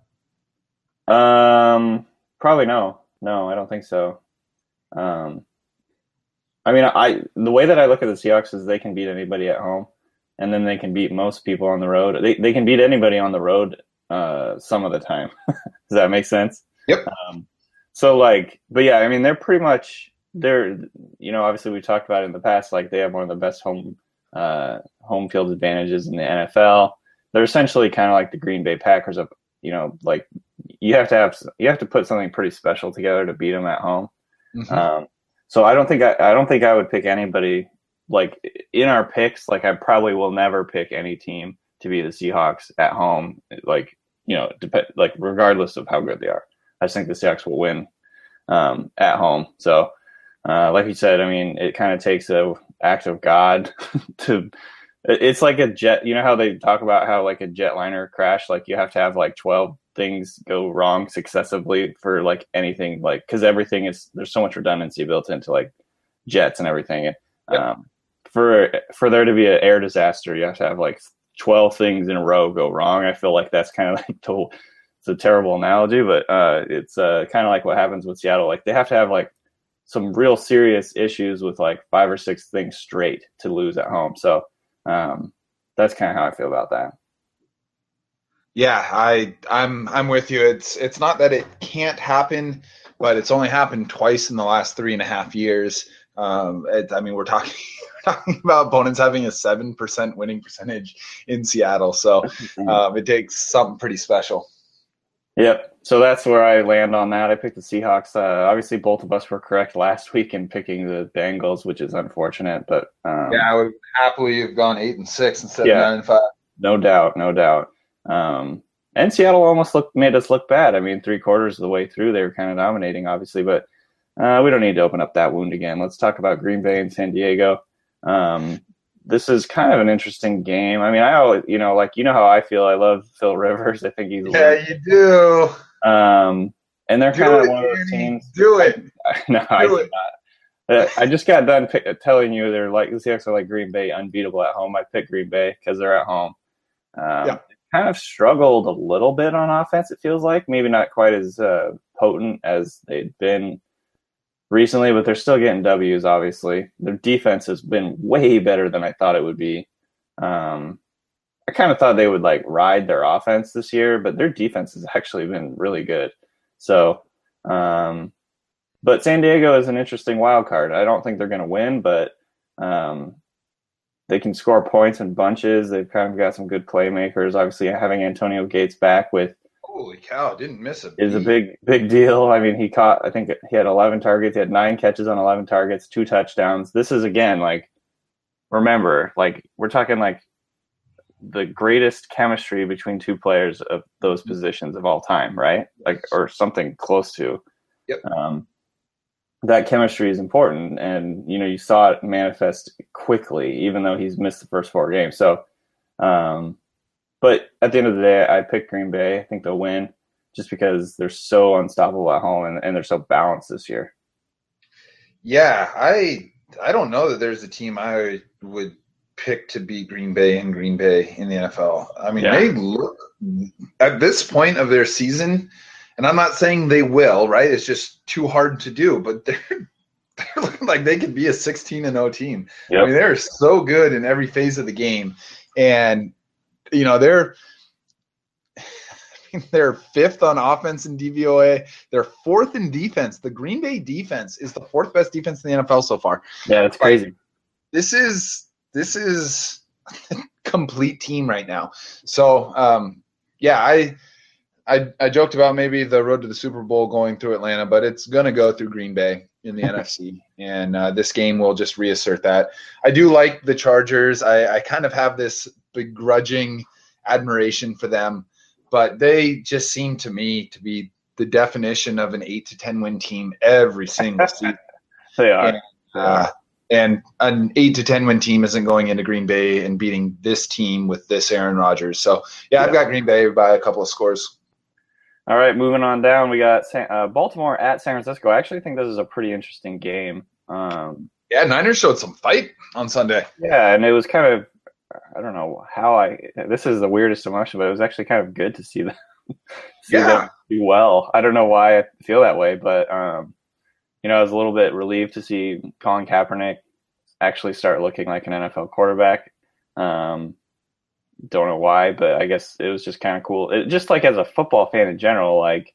Probably no. No, I don't think so. I mean, the way that I look at the Seahawks is they can beat anybody at home, and then they can beat most people on the road. They can beat anybody on the road some of the time. Does that make sense? Yep. But yeah, I mean, obviously we talked about it in the past, like they have one of the best home field advantages in the NFL. They're essentially kind of like the Green Bay Packers of, you know, like you have to put something pretty special together to beat them at home. Mm-hmm. So I don't think I would pick anybody like in our picks. Like I probably will never pick any team to be the Seahawks at home. Like, you know, regardless of how good they are, I just think the Seahawks will win at home. So like you said, I mean, it kind of takes a act of God to. It's like a jet. You know how they talk about how like a jetliner crash, like you have to have like 12 things go wrong successively for like anything, like because everything is, there's so much redundancy built into like jets and everything. Yep. For there to be an air disaster, you have to have like 12 things in a row go wrong. I feel like that's kind of like it's a terrible analogy, but it's kind of like what happens with Seattle. Like they have to have like some real serious issues with like 5 or 6 things straight to lose at home. So that's kind of how I feel about that. Yeah, I'm with you. It's not that it can't happen, but it's only happened twice in the last 3.5 years. I mean, we're talking we're talking about opponents having a 7% winning percentage in Seattle, so it takes something pretty special. Yep. So that's where I land on that. I picked the Seahawks. Obviously, both of us were correct last week in picking the Bengals, which is unfortunate, but Yeah, I would happily have gone 8-6 instead of yeah, 9-5. no doubt, no doubt. And Seattle almost made us look bad. I mean, 3/4 of the way through, they were kind of dominating, obviously, but we don't need to open up that wound again. Let's talk about Green Bay and San Diego. This is kind of an interesting game. I mean, I always, like, how I feel. I love Phil Rivers. I think he's You do. And they're kind of one of those teams. Do it. No, I do not. I just got done telling you they're like the Seahawks are like Green Bay, unbeatable at home. I picked Green Bay because they're at home. Kind of struggled a little bit on offense. It feels like maybe not quite as potent as they'd been recently, but they're still getting W's. Obviously, their defense has been way better than I thought it would be. I kind of thought they would like ride their offense this year, but their defense has actually been really good. So, but San Diego is an interesting wild card. I don't think they're going to win, but they can score points in bunches. They've kind of got some good playmakers. Obviously, having Antonio Gates back holy cow, didn't miss a beat. Is a big deal. I mean, I think he had 11 targets. He had 9 catches on 11 targets, 2 touchdowns. This is, again, like, remember, like, we're talking like the greatest chemistry between two players of those positions of all time, right? Like, or something close to. Yep. That chemistry is important, and you saw it manifest quickly, even though he's missed the first 4 games. So, but at the end of the day, I picked Green Bay. I think they'll win, just because they're so unstoppable at home and they're so balanced this year. Yeah, I don't know that there's a team I would pick to beat Green Bay in Green Bay in the NFL. I mean, They look at this point of their season. And I'm not saying they will, right? It's just too hard to do. But they're looking like they could be a 16-0 team. Yep. I mean, they're so good in every phase of the game, and they're 5th on offense in DVOA. They're 4th in defense. The Green Bay defense is the 4th best defense in the NFL so far. Yeah, that's crazy. This is a complete team right now. So I joked about maybe the road to the Super Bowl going through Atlanta, but it's going to go through Green Bay in the NFC, and this game will just reassert that. I do like the Chargers. I kind of have this begrudging admiration for them, but they just seem to me to be the definition of an 8 to 10 win team every single season. They are. And an 8 to 10 win team isn't going into Green Bay and beating this team with this Aaron Rodgers. So, I've got Green Bay by a couple of scores. All right, moving on down, we got Baltimore at San Francisco. I actually think this is a pretty interesting game. Niners showed some fight on Sunday. Yeah, and it was kind of, I don't know how this is the weirdest emotion, but it was actually kind of good to see them, them do well. I don't know why I feel that way, but, I was a little bit relieved to see Colin Kaepernick actually start looking like an NFL quarterback. Don't know why, but I guess it was just kind of cool. Just like as a football fan in general, like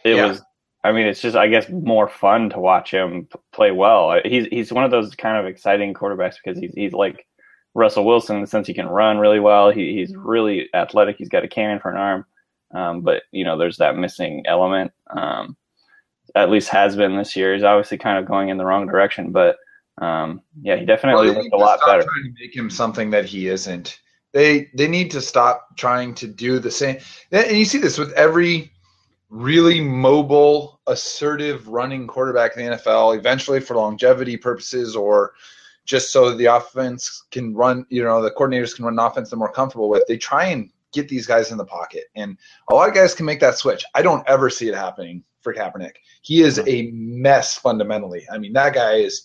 was. I mean, it's just, I guess, more fun to watch him play well. He's one of those kind of exciting quarterbacks because he's like Russell Wilson in the sense he can run really well. He's really athletic. He's got a cannon for an arm, but there's that missing element. At least has been this year. He's obviously kind of going in the wrong direction, but he definitely looked a lot better. Trying to make him something that he isn't. They need to stop trying to do the same. And you see this with every really mobile, assertive running quarterback in the NFL, eventually for longevity purposes or just so the offense can run, the coordinators can run an offense they're more comfortable with. They try and get these guys in the pocket. And a lot of guys can make that switch. I don't ever see it happening for Kaepernick. He is a mess fundamentally. I mean, that guy is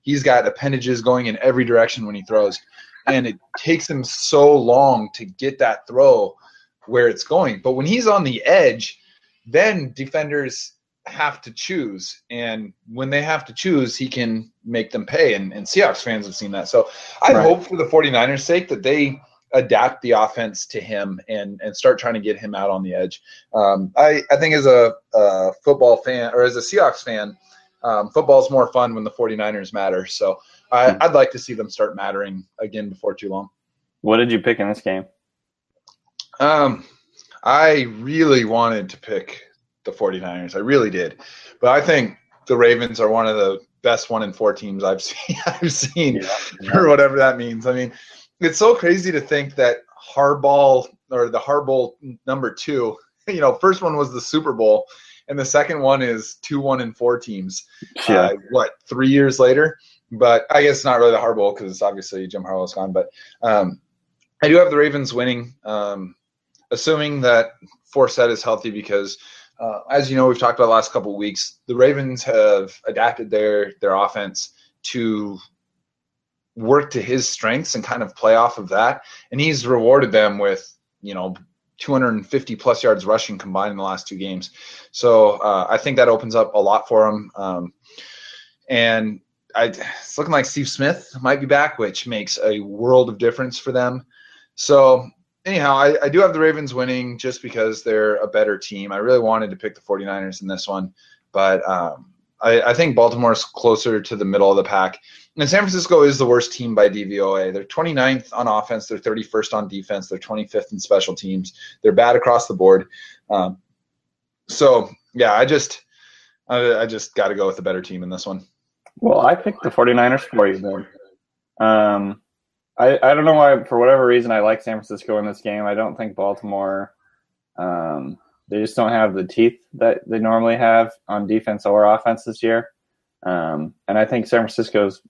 he's got appendages going in every direction when he throws. And it takes him so long to get that throw where it's going. But when he's on the edge, then defenders have to choose. And when they have to choose, he can make them pay. And Seahawks fans have seen that. So I hope for the 49ers' sake that they adapt the offense to him and start trying to get him out on the edge. I think as a football fan, or as a Seahawks fan, football is more fun when the 49ers matter. So I'd like to see them start mattering again before too long. What did you pick in this game? I really wanted to pick the 49ers. I really did. But I think the Ravens are one of the best 1-4 teams I've seen for whatever that means. I mean, it's so crazy to think that Harbaugh, or the Harbaugh number 2, first one was the Super Bowl, and the second one is 2 1-4 teams. 3 years later? But I guess not really the Harbaugh, because obviously Jim Harbaugh's gone. But I do have the Ravens winning, assuming that Forsett is healthy, because as you know, we've talked about the last couple of weeks, the Ravens have adapted their offense to work to his strengths and kind of play off of that. And he's rewarded them with, 250 plus yards rushing combined in the last 2 games. So I think that opens up a lot for him. And it's looking like Steve Smith might be back, which makes a world of difference for them. So anyhow, I do have the Ravens winning just because they're a better team. I really wanted to pick the 49ers in this one, but I think Baltimore's closer to the middle of the pack. And San Francisco is the worst team by DVOA. They're 29th on offense. They're 31st on defense. They're 25th in special teams. They're bad across the board. So, yeah, I just got to go with the better team in this one. Well, I picked the 49ers for you, then. I don't know why, for whatever reason, I like San Francisco in this game. I don't think Baltimore, they just don't have the teeth that they normally have on defense or offense this year. And I think San Francisco's,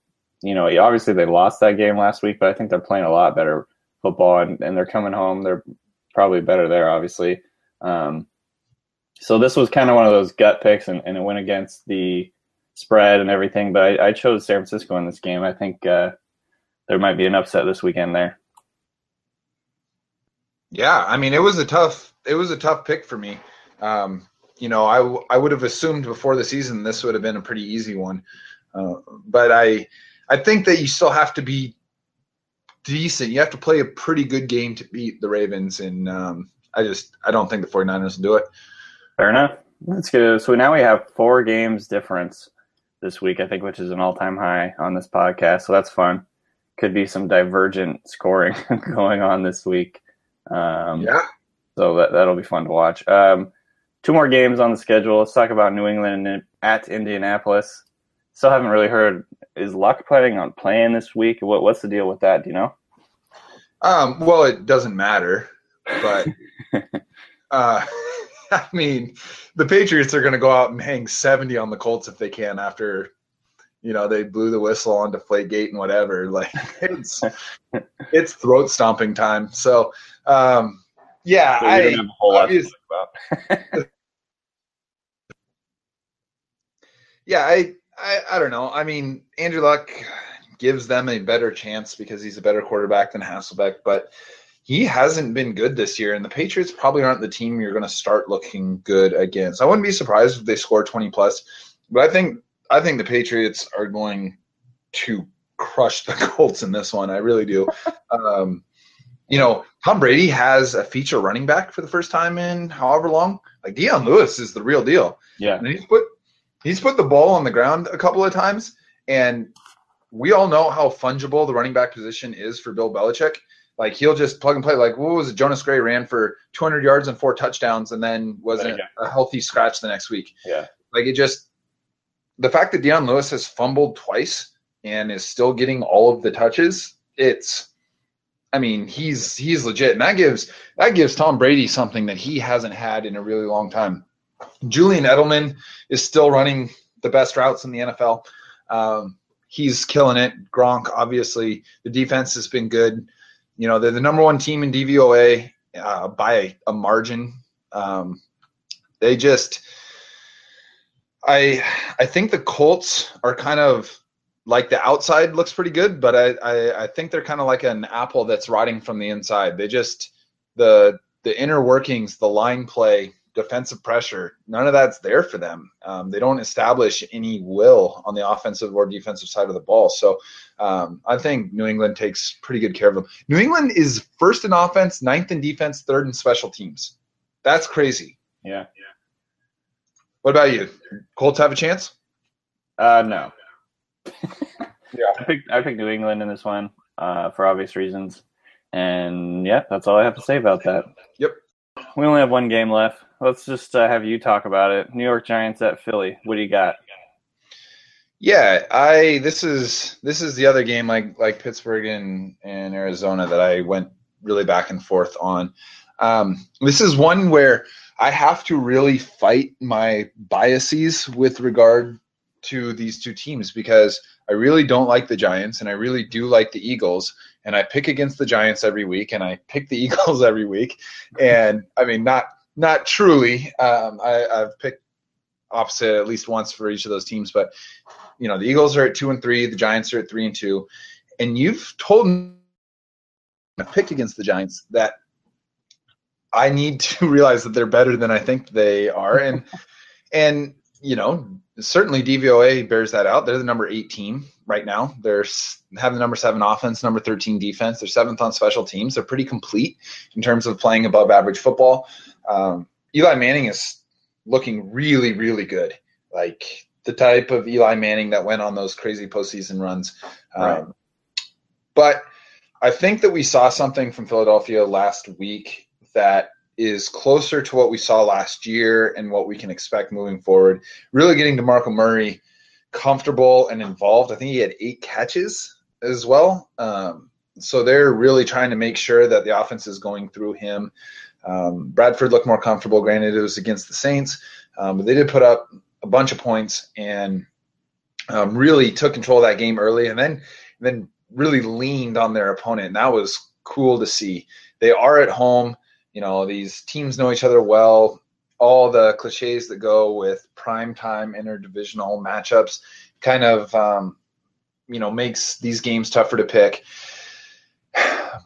obviously they lost that game last week, but I think they're playing a lot better football, and they're coming home. They're probably better there, obviously. So this was kind of one of those gut picks, and it went against the spread and everything, but I chose San Francisco in this game. I think there might be an upset this weekend there. Yeah, I mean, it was a tough pick for me. I would have assumed before the season this would have been a pretty easy one, but I think that you still have to be decent. You have to play a pretty good game to beat the Ravens, and I don't think the 49ers will do it. Fair enough. Let's get it. So now we have 4 games difference this week, I think, which is an all-time high on this podcast. So that's fun. Could be some divergent scoring going on this week. So that'll be fun to watch. 2 more games on the schedule. Let's talk about New England at Indianapolis. Still haven't really heard. Is Luck planning on playing this week? What's the deal with that? Do you know? Well, it doesn't matter, but I mean, the Patriots are going to go out and hang 70 on the Colts if they can after, they blew the whistle on Deflategate and whatever. Like it's throat stomping time. So, I don't know. I mean, Andrew Luck gives them a better chance because he's a better quarterback than Hasselbeck, but he hasn't been good this year, and the Patriots probably aren't the team you're going to start looking good against. I wouldn't be surprised if they score 20+, but I think the Patriots are going to crush the Colts in this one. I really do. Tom Brady has a feature running back for the first time in however long. Like, Deion Lewis is the real deal. Yeah. And he's put the ball on the ground a couple of times, and we all know how fungible the running back position is for Bill Belichick. Like, he'll just plug and play. Like, what was it? Jonas Gray ran for 200 yards and 4 touchdowns and then wasn't a healthy scratch the next week. Yeah. Like, the fact that Deion Lewis has fumbled twice and is still getting all of the touches, he's legit. And that gives Tom Brady something that he hasn't had in a really long time. Julian Edelman is still running the best routes in the NFL. He's killing it. Gronk, obviously. The defense has been good. They're the number 1 team in DVOA by a margin. I think the Colts are kind of like, the outside looks pretty good, but I think they're kind of like an apple that's rotting from the inside. They just the inner workings, the line play, defensive pressure. None of that's there for them. They don't establish any will on the offensive or defensive side of the ball. So I think New England takes pretty good care of them. New England is first in offense, ninth in defense, third in special teams. That's crazy. Yeah. What about you? Colts have a chance? No. Yeah. I picked New England in this one for obvious reasons. And, yeah, that's all I have to say about that. Yep. We only have one game left. Let's just have you talk about it. New York Giants at Philly. What do you got? Yeah, this is the other game like Pittsburgh and Arizona that I went really back and forth on. This is one where I have to really fight my biases with regard to these two teams because I really don't like the Giants and I really do like the Eagles, and I pick against the Giants every week and I pick the Eagles every week. And I mean, not truly. I've picked opposite at least once for each of those teams, but you know, the Eagles are at 2-3, the Giants are at 3-2, and you've told me I picked against the Giants that I need to realize that they're better than I think they are, and you know, certainly DVOA bears that out. They're the number 8 team right now. They're have the number 7 offense, number 13 defense. They're 7th on special teams. They're pretty complete in terms of playing above average football. Eli Manning is looking really, really good. Like the type of Eli Manning that went on those crazy postseason runs. Right. But I think that we saw something from Philadelphia last week that is closer to what we saw last year and what we can expect moving forward. Really getting DeMarco Murray comfortable and involved. I think he had 8 catches as well. So they're really trying to make sure that the offense is going through him. Bradford looked more comfortable. Granted, it was against the Saints, but they did put up a bunch of points and really took control of that game early and then really leaned on their opponent. And that was cool to see. They are at home. You know, these teams know each other well. All the cliches that go with primetime interdivisional matchups kind of, makes these games tougher to pick.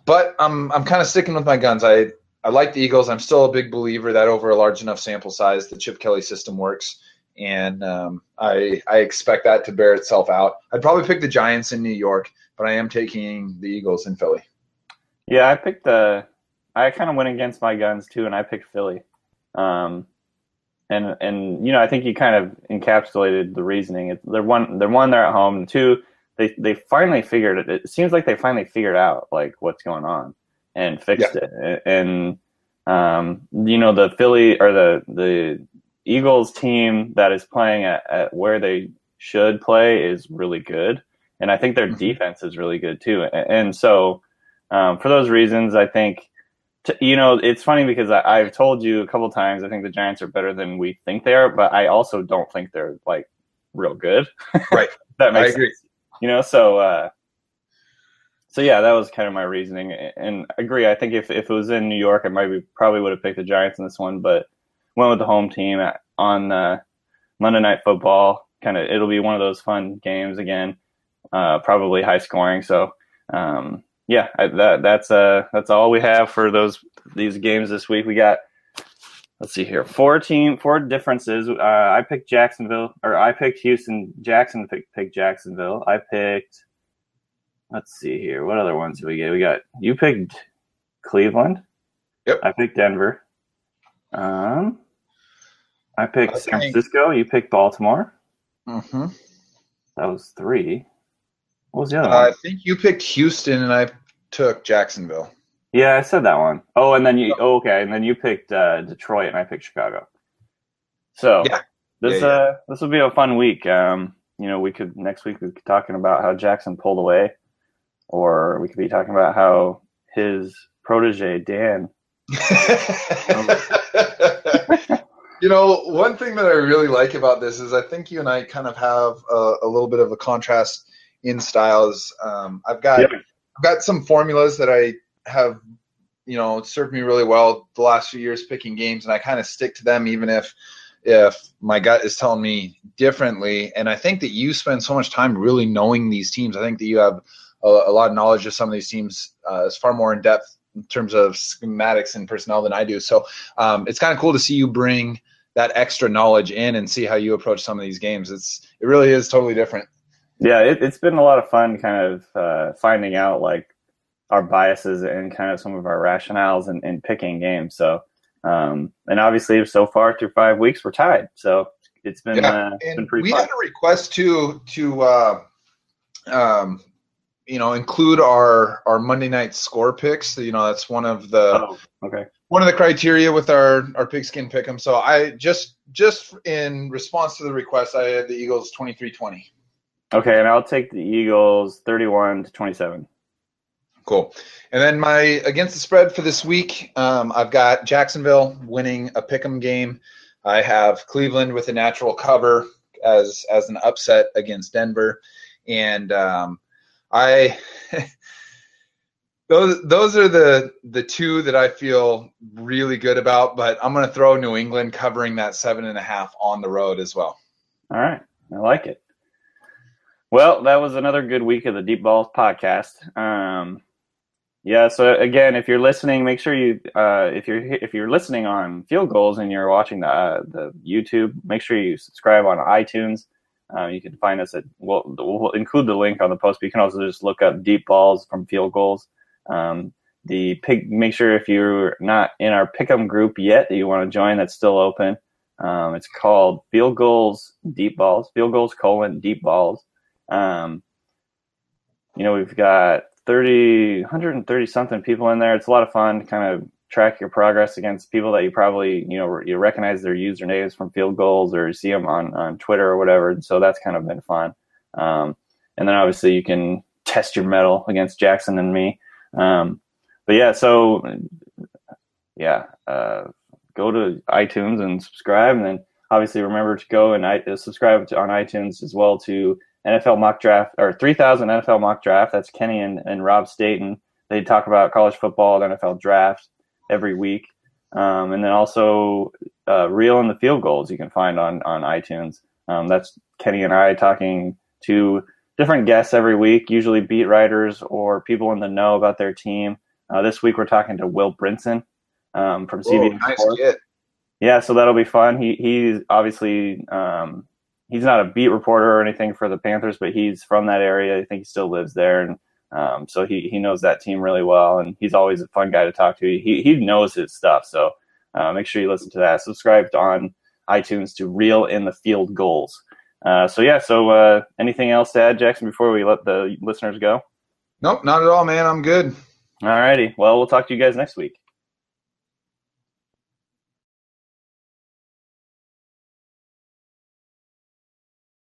But I'm kind of sticking with my guns. I like the Eagles. I'm still a big believer that over a large enough sample size, the Chip Kelly system works. And I expect that to bear itself out. I'd probably pick the Giants in New York, but I am taking the Eagles in Philly. Yeah, I kind of went against my guns too, and I picked Philly. And you know, I think you kind of encapsulated the reasoning. They're at home, and 2, they finally figured it. It seems like they finally figured out like what's going on and fixed it. And you know, the Philly or the Eagles team that is playing at where they should play is really good, and I think their defense is really good too. And so for those reasons, I think. You know, it's funny because I've told you a couple times I think the Giants are better than we think they are, but I also don't think they're like real good. Right. That makes I agree. sense. You know, so yeah, that was kind of my reasoning, and I agree. I think if it was in New York, I probably would have picked the Giants in this one, but went with the home team on Monday Night Football. Kind of, it'll be one of those fun games again, probably high scoring. So. Yeah, that's all we have for these games this week. We got, let's see here, 4 differences. I picked Jacksonville, or I picked Houston. Jackson picked Jacksonville. I picked, let's see here, what other ones do we get? You picked Cleveland. Yep. I picked Denver. I picked San Francisco. You picked Baltimore. Mm-hmm. That was 3. What was the other one? I think you picked Houston and I took Jacksonville. Yeah, I said that one. Oh, and then and then you picked Detroit and I picked Chicago. So this will be a fun week. You know, next week we could be talking about how Jackson pulled away, or we could be talking about how his protege Dan. You know, one thing that I really like about this is I think you and I kind of have a little bit of a contrast in styles. I've got some formulas that I have, you know, served me really well the last few years picking games, and I kind of stick to them even if my gut is telling me differently. And I think that you spend so much time really knowing these teams. I think that you have a lot of knowledge of some of these teams. It's far more in depth in terms of schematics and personnel than I do. So it's kind of cool to see you bring that extra knowledge in and see how you approach some of these games. It really is totally different. Yeah, it's been a lot of fun kind of finding out like our biases and kind of some of our rationales in picking games. So, and obviously so far through 5 weeks, we're tied. So it's been, been pretty fun. We had a request to include our Monday night score picks. That's one of the, one of the criteria with our Pigskin Pick'em. So I just in response to the request, I had the Eagles 23-20. Okay, and I'll take the Eagles 31-27. Cool. And then my against the spread for this week, I've got Jacksonville winning a pick'em game. I have Cleveland with a natural cover as an upset against Denver, and those are the two that I feel really good about. But I'm going to throw New England covering that 7.5 on the road as well. All right, I like it. Well, that was another good week of the Deep Balls podcast. Yeah, so again, if you're listening, make sure you if you're listening on Field Goals and you're watching the YouTube, make sure you subscribe on iTunes. You can find us we'll include the link on the post, but you can also just look up Deep Balls from Field Goals. Make sure if you're not in our Pick'em group yet that you want to join, that's still open. It's called Field Goals Deep Balls, Field Goals : Deep Balls. We've got 130 something people in there. It's a lot of fun to kind of track your progress against people that you probably, you recognize their usernames from Field Goals or you see them on Twitter or whatever. And so that's kind of been fun. And then obviously you can test your mettle against Jackson and me. Go to iTunes and subscribe. And then obviously remember to go and subscribe on iTunes as well to NFL Mock Draft, or 3000 NFL Mock Draft. That's Kenny and Rob Staten. They talk about college football and NFL draft every week. And then also Reel in the Field Goals you can find on iTunes. That's Kenny and I talking to different guests every week, usually beat writers or people in the know about their team. This week we're talking to Will Brinson from CBS nice Sports. Kid. Yeah, so that'll be fun. He's obviously he's not a beat reporter or anything for the Panthers, but he's from that area. I think he still lives there, and so he knows that team really well, and he's always a fun guy to talk to. He knows his stuff, so make sure you listen to that. Subscribe on iTunes to Reel in the Field Goals. So anything else to add, Jackson, before we let the listeners go? Nope, not at all, man. I'm good. All righty. Well, we'll talk to you guys next week.